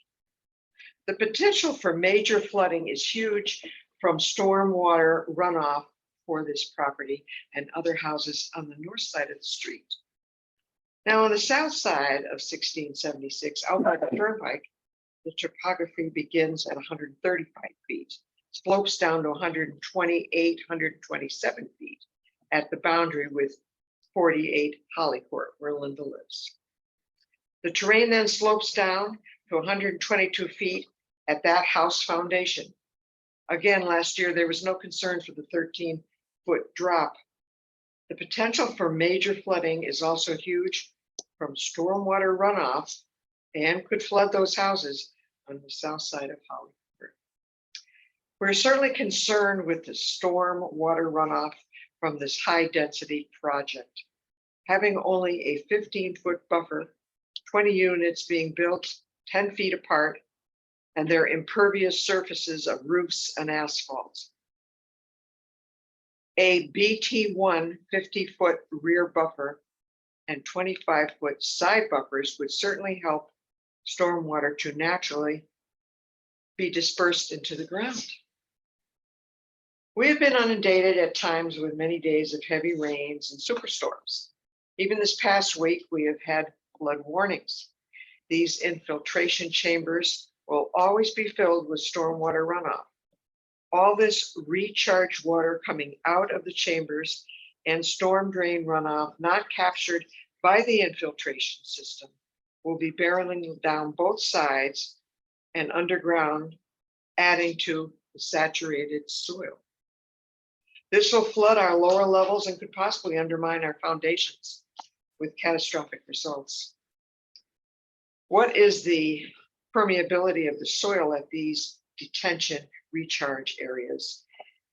The potential for major flooding is huge from stormwater runoff for this property and other houses on the north side of the street. Now, on the south side of 1676, out by the turnpike, the topography begins at 135 feet, slopes down to 128, 127 feet at the boundary with 48 Holly Court, where Linda lives. The terrain then slopes down to 122 feet at that house foundation. Again, last year, there was no concern for the 13-foot drop. The potential for major flooding is also huge from stormwater runoff and could flood those houses on the south side of Holly Court. We're certainly concerned with the storm water runoff from this high density project. Having only a 15-foot buffer, 20 units being built 10 feet apart, and their impervious surfaces of roofs and asphalt. A BT1 50-foot rear buffer and 25-foot side buffers would certainly help stormwater to naturally be dispersed into the ground. We have been inundated at times with many days of heavy rains and superstorms. Even this past week, we have had flood warnings. These infiltration chambers will always be filled with stormwater runoff. All this recharged water coming out of the chambers and storm drain runoff not captured by the infiltration system will be barreling down both sides and underground, adding to the saturated soil. This will flood our lower levels and could possibly undermine our foundations with catastrophic results. What is the permeability of the soil at these detention recharge areas?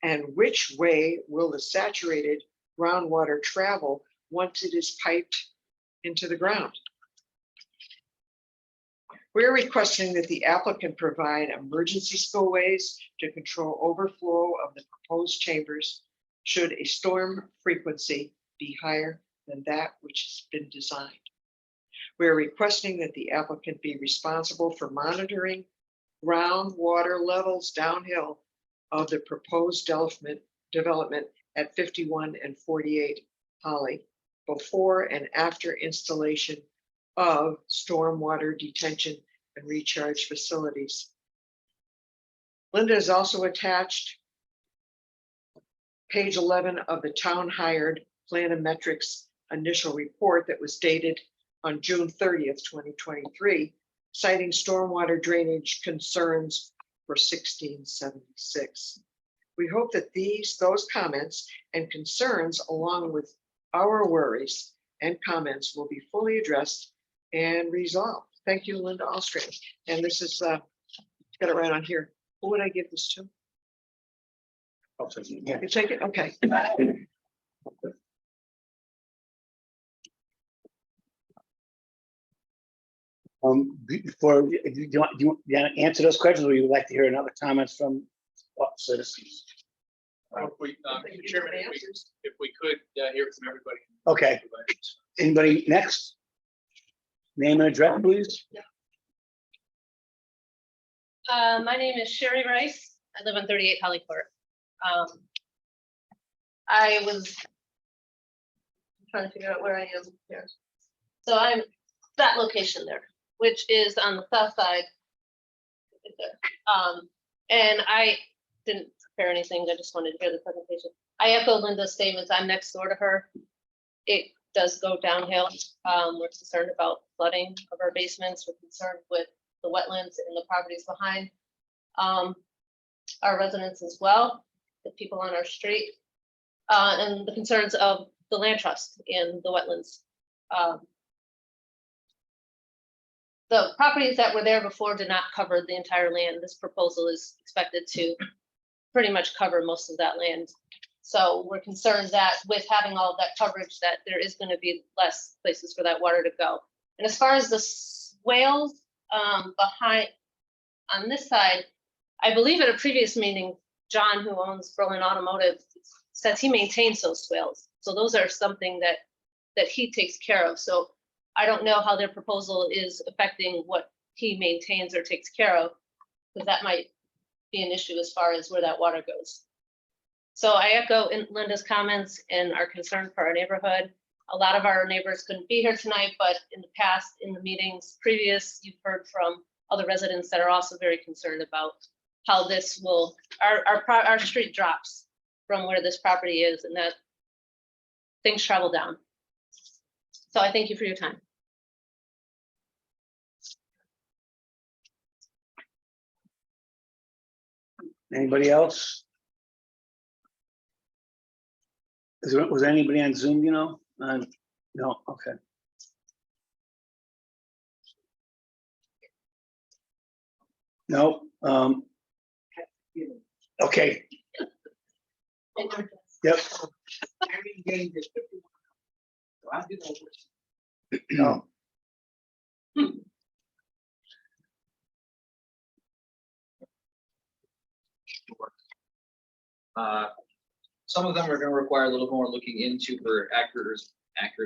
And which way will the saturated groundwater travel once it is piped into the ground? We're requesting that the applicant provide emergency spillways to control overflow of the proposed chambers should a storm frequency be higher than that which has been designed. We're requesting that the applicant be responsible for monitoring groundwater levels downhill of the proposed development at 51 and 48 Holly before and after installation of stormwater detention and recharge facilities. Linda has also attached page 11 of the town hired planimetrics initial report that was dated on June 30th, 2023, citing stormwater drainage concerns for 1676. We hope that those comments and concerns, along with our worries and comments, will be fully addressed and resolved. Thank you, Linda Alstrom. And this is, got it right on here. Who would I give this to? I'll take it. Yeah. You take it? Okay. Before, do you want to answer those questions, or you would like to hear another comments from citizens? Mr. Chairman, if we could hear from everybody. Okay. Anybody next? Name and address, please. My name is Sherry Rice. I live on 38 Holly Court. I was trying to figure out where I am here. So I'm that location there, which is on the south side. And I didn't prepare anything. I just wanted to hear the presentation. I echo Linda's statements. I'm next door to her. It does go downhill. We're concerned about flooding of our basements. We're concerned with the wetlands and the properties behind our residents as well, the people on our street, and the concerns of the land trust in the wetlands. The properties that were there before did not cover the entire land. This proposal is expected to pretty much cover most of that land. So we're concerned that with having all of that coverage, that there is going to be less places for that water to go. And as far as the swales behind on this side, I believe at a previous meeting, John, who owns Berlin Automotive, says he maintains those swales. So those are something that he takes care of. So I don't know how their proposal is affecting what he maintains or takes care of, because that might be an issue as far as where that water goes. So I echo in Linda's comments and our concern for our neighborhood. A lot of our neighbors couldn't be here tonight, but in the past, in the meetings previous, you've heard from other residents that are also very concerned about how this will, our street drops from where this property is, and that things travel down. So I thank you for your time. Anybody else? Was there anybody on Zoom, you know? No, okay. No, okay, yep. No. Some of them are going to require a little more looking into for accurate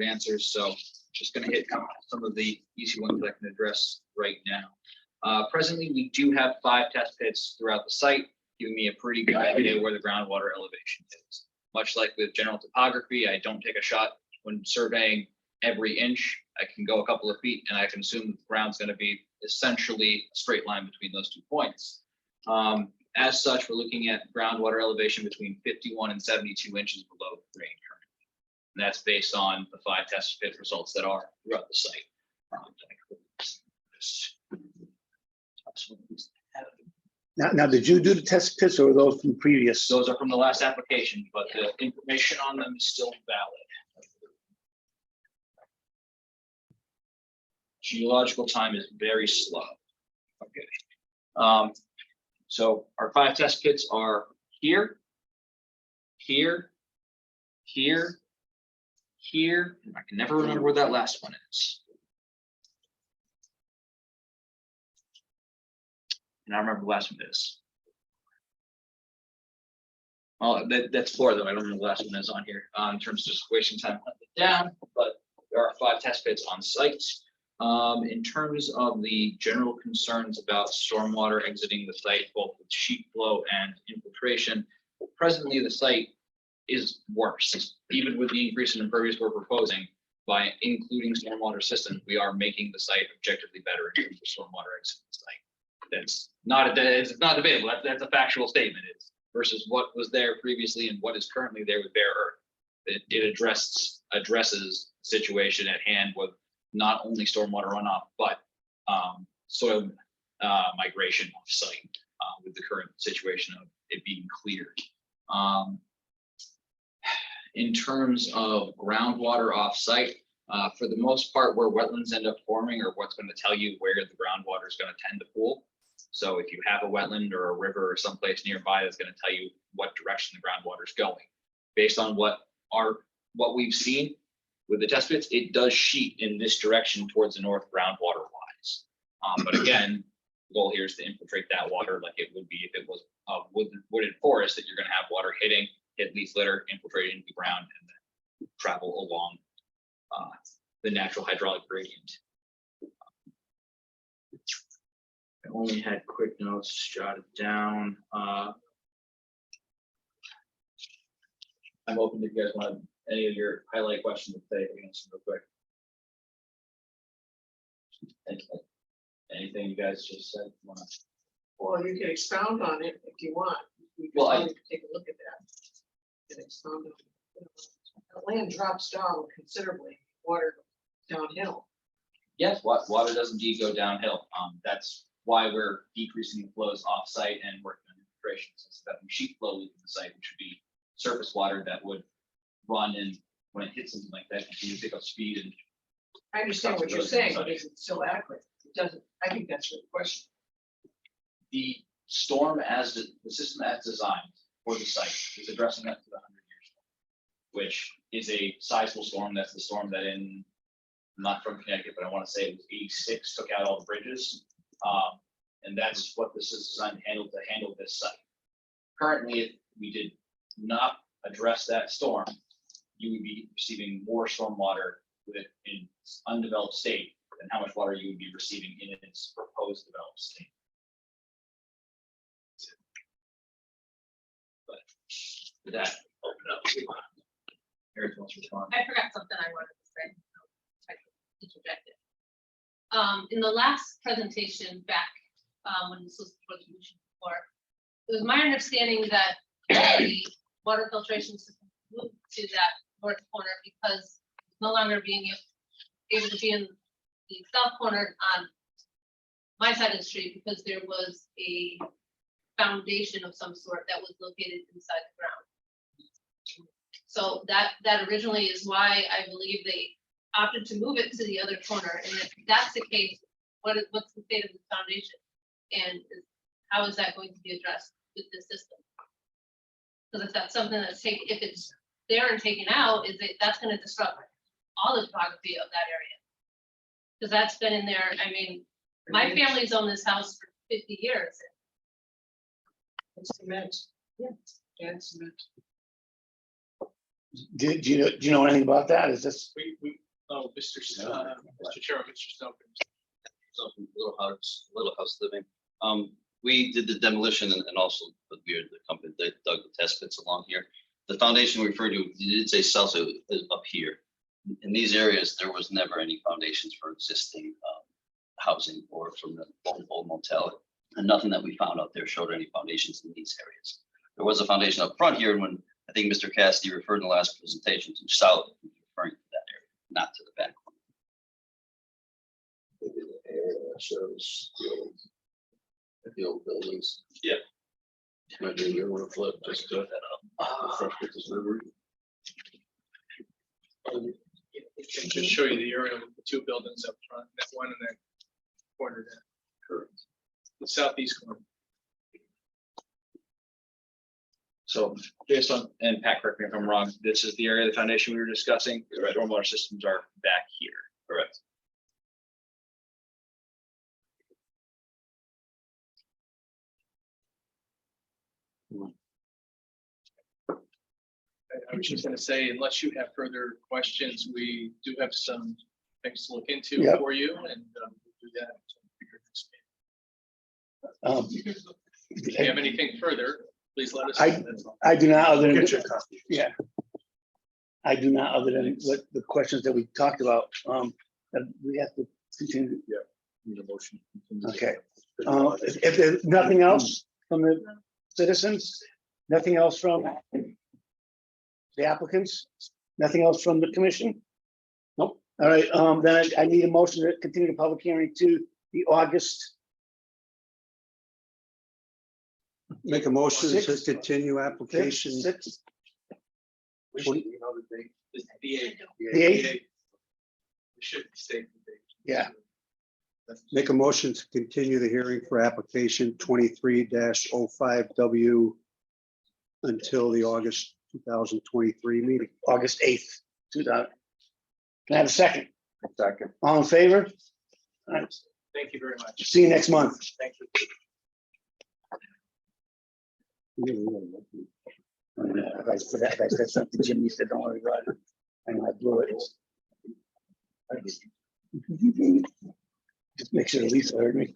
answers. So just going to hit some of the easy ones that I can address right now. Presently, we do have 5 test pits throughout the site, giving me a pretty good idea where the groundwater elevation is. Much like with general topography, I don't take a shot when surveying every inch. I can go a couple of feet and I can assume the ground's going to be essentially a straight line between those 2 points. As such, we're looking at groundwater elevation between 51 and 72 inches below grade currently. And that's based on the 5 test pit results that are throughout the site. Now, did you do the test pits or were those from previous? Those are from the last application, but the information on them is still valid. Geological time is very slow. Okay. So our 5 test pits are here, here, here, here. I can never remember where that last one is. And I remember the last one is. Oh, that's 4 though. I don't remember the last one is on here, in terms of just wasting time hunting it down, but there are 5 test pits on site. In terms of the general concerns about stormwater exiting the site, both with sheet flow and infiltration, presently the site is worse. Even with the increase in impervious we're proposing, by including stormwater systems, we are making the site objectively better in terms of stormwater exit the site. It's not debatable. That's a factual statement. It's versus what was there previously and what is currently there with bare earth. It addresses the situation at hand with not only stormwater runoff, but soil migration off site with the current situation of it being cleared. In terms of groundwater off site, for the most part, where wetlands end up forming or what's going to tell you where the groundwater is going to tend to pool. So if you have a wetland or a river or someplace nearby, that's going to tell you what direction the groundwater is going. Based on what we've seen with the test pits, it does sheet in this direction towards the north groundwater wise. But again, the goal here is to infiltrate that water like it would be if it was a wooded forest that you're going to have water hit leaf litter, infiltrate into the ground, and then travel along the natural hydraulic gradient. I only had quick notes jotted down. I'm open if you guys want any of your highlight questions today. We can answer real quick. Anything you guys just said? Well, you can expound on it if you want. We can Well, probably take a look at that. And expound on it. The land drops down considerably, water downhill. Yes, water does indeed go downhill. That's why we're decreasing the flows off site and working on infiltration. Instead of having sheet flow leaving the site, which would be surface water that would run, and when it hits something like that, continue to pick up speed. And I understand what you're saying, but is it still adequate? It doesn't, I think that's the question. the storm as the system as designed for the site is addressing that to the 100-year storm, which is a sizable storm. That's the storm that I'm not from Connecticut, but I want to say it was 86, took out all the bridges. And that's what this is designed to handle this site. Currently, if we did not address that storm, you would be receiving more storm water with it in its undeveloped state than how much water you would be receiving in its proposed developed state. But with that, open up. Eric wants to respond. I forgot something I wanted to say. I interjected. In the last presentation back, when this was before the commission before, it was my understanding that the water filtration system moved to that north corner because it's no longer being able to be in the south corner on my side of the street because there was a foundation of some sort that was located inside the ground. So that originally is why I believe they opted to move it to the other corner. And if that's the case, what's the state of the foundation? And how is that going to be addressed with this system? Because if that's something that's if it's there and taken out, that's going to disrupt all the topography of that area. Because that's been in there. I mean, my family's owned this house for 50 years. It's cement. Yeah. Yeah, it's cement. Do you know anything about that? Is this? Mr. Chairman, Mr. Snowden. Little house living. We did the demolition and also the company that dug the test pits along here. The foundation we referred to, you did say south, so it was up here. In these areas, there was never any foundations for existing housing or from the old motel. And nothing that we found out there showed any foundations in these areas. There was a foundation up front here, and when I think Mr. Cassidy referred in the last presentation to south, he was referring to that area, not to the back. Shows the old buildings. Yeah. Maybe you want to flip just to refresh people's memory. Just show you the area with the two buildings up front, that one in that corner there. Correct. The southeast corner. So based on, and Pat, correct me if I'm wrong, this is the area of the foundation we were discussing. The stormwater systems are back here. Correct. I was just gonna say, unless you have further questions, we do have some things to look into Yep. for you, and we'll do that. If you have anything further, please let us know. That's all. I do not, other We'll than, get you a copy. yeah. I do not, other than what the questions that we talked about, that we have to continue. Need a motion. to continue. Okay. If there's nothing else from the citizens, nothing else from the applicants, nothing else from the commission? Nope. All right, then I need a motion to continue the public hearing to the August. Make a motion to Six. continue application. Sixth. We should, you know, the date. The eighth. The eighth? We should state the date. Yeah. Make a motion to continue the hearing for application 23-05W until the August 2023 meeting. August 8th, 2000. Can I have a second? Second. All in favor? All right, Thank you very much. see you next month. Thank you. If I said something, Jimmy said, don't worry about it. And I blew it. Just make sure Lisa heard me.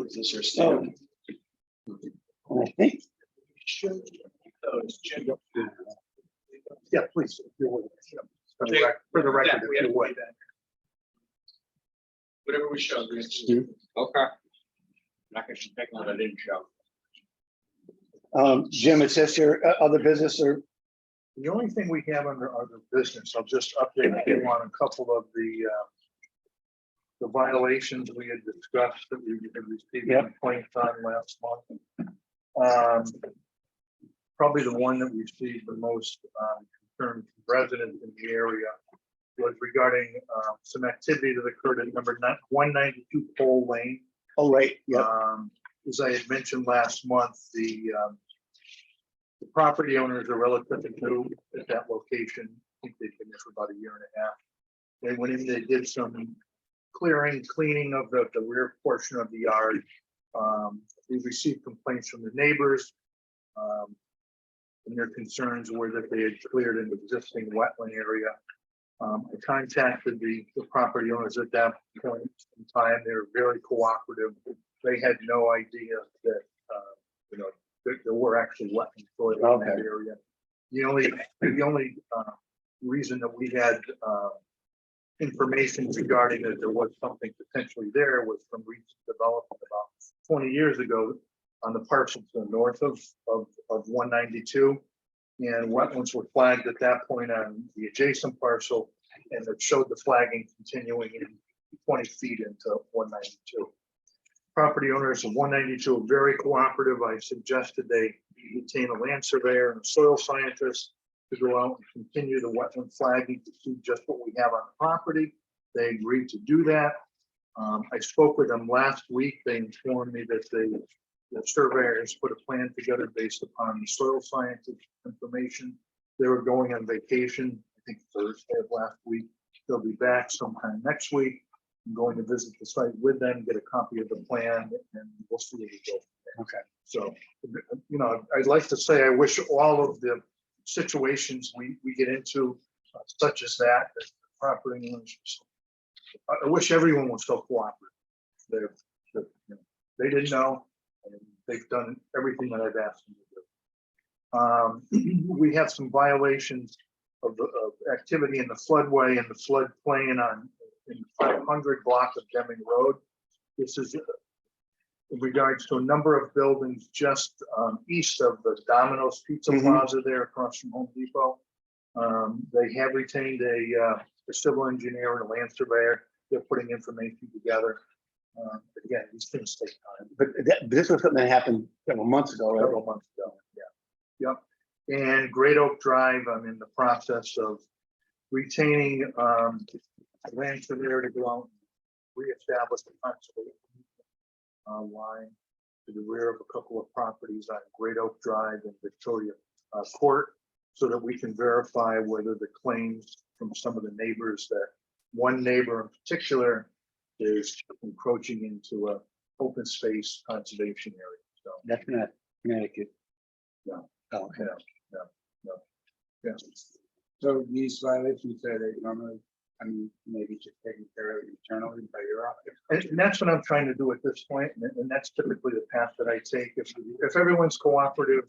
Is this your So. stamp? I think, Oh, it's Jim. Yeah, please. if you would. For the record, Yeah, we if have you to would. do that. Whatever we show. Okay. Not gonna take one I didn't show. Jim, it says your other business or, The only thing we have under other business, I'll just update you on a couple of the violations we had discussed that we had received Yep. complaints on last month. Probably the one that we received the most concern from residents in the area was regarding some activity that occurred at number 192 Pole Lane. oh, right, yeah, As I had mentioned last month, the property owners are relatively new at that location. I think they've been there for about a year and a half. They went in, they did some cleaning of the rear portion of the yard. We received complaints from the neighbors. And their concerns were that they had cleared an existing wetland area. I contacted the property owners at that point in time. They were very cooperative. They had no idea that, you know, there were actually wetland soil in that Okay. area. The only reason that we had information regarding that there was something potentially there was from recent development about 20 years ago on the parcel to the north of 192. And wetlands were flagged at that point on the adjacent parcel, and it showed the flagging continuing in 20 feet into 192. Property owners of 192 are very cooperative. I suggested they retain a land surveyor and a soil scientist to go out and continue the wetland flagging to see just what we have on the property. They agreed to do that. I spoke with them last week. They informed me that the surveyors put a plan together based upon the soil scientist information. They were going on vacation, I think Thursday of last week. They'll be back sometime next week. I'm going to visit the site with them, get a copy of the plan, and we'll see where we go. okay. So, you know, I'd like to say I wish all of the situations we get into, such as that property owners. I wish everyone was so cooperative. They didn't know, and they've done everything that I've asked them to do. We have some violations of activity in the floodway and the floodplain in 500 block of Deming Road. This is in regards to a number of buildings just east of the Domino's Pizza Mhm. Plaza there across from Home Depot. They have retained a civil engineer and a land surveyor. They're putting information together. Again, these things take time. But this was something that happened several months ago, right? Several months ago, yeah. Yep. And Great Oak Drive, I'm in the process of retaining a land surveyor to go out and reestablish the conservation line to the rear of a couple of properties on Great Oak Drive and Victoria Court, so that we can verify whether the claims from some of the neighbors, that one neighbor in particular is encroaching into open space conservation area, so. That's not Connecticut. No. Oh, okay. Yeah. So these violations are they normally, I mean, maybe just taken care of internally by your office? And that's what I'm trying to do at this point, and that's typically the path that I take. If everyone's cooperative,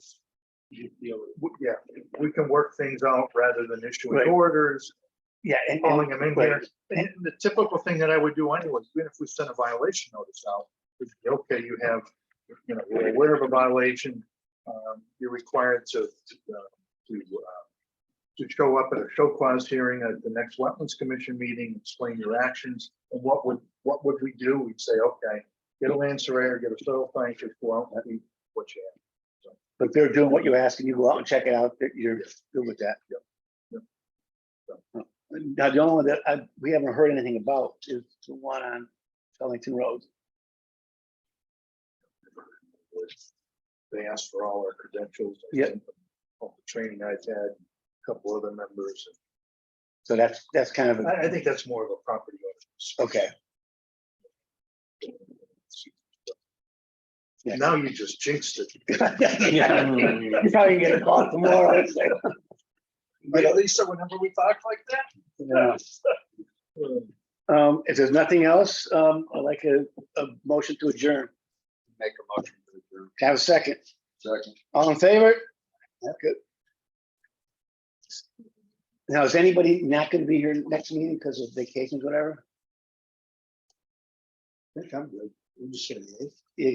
You deal with yeah, we can work things out rather than issuing Right. orders, Yeah, and calling them in right. here. And the typical thing that I would do anyway, even if we send a violation notice out, is, okay, you have, you're aware of a violation. You're required to show up at a show cause hearing at the next Wetlands Commission meeting, explain your actions. And what would we do? We'd say, okay, get a land surveyor, get a soil scientist, go out and see what you have. But if they're doing what you ask and you go out and check it out, that you're good with that. Now, the only one that we haven't heard anything about is the one on Ellington Road. They asked for all our credentials. Yeah. All the training I've had, a couple other members. So that's kind of, I think that's more of a property owner. okay. Yeah. Now you just jinxed it. Yeah. You're probably gonna get a call tomorrow. Right, Lisa, whenever we talk like that? Yeah. If there's nothing else, I'd like a motion to adjourn. Make a motion to adjourn. Have a second. Second. All in favor? Good. Now, is anybody not gonna be here next meeting because of vacations, whatever? I think I'm good. We just said, Yeah,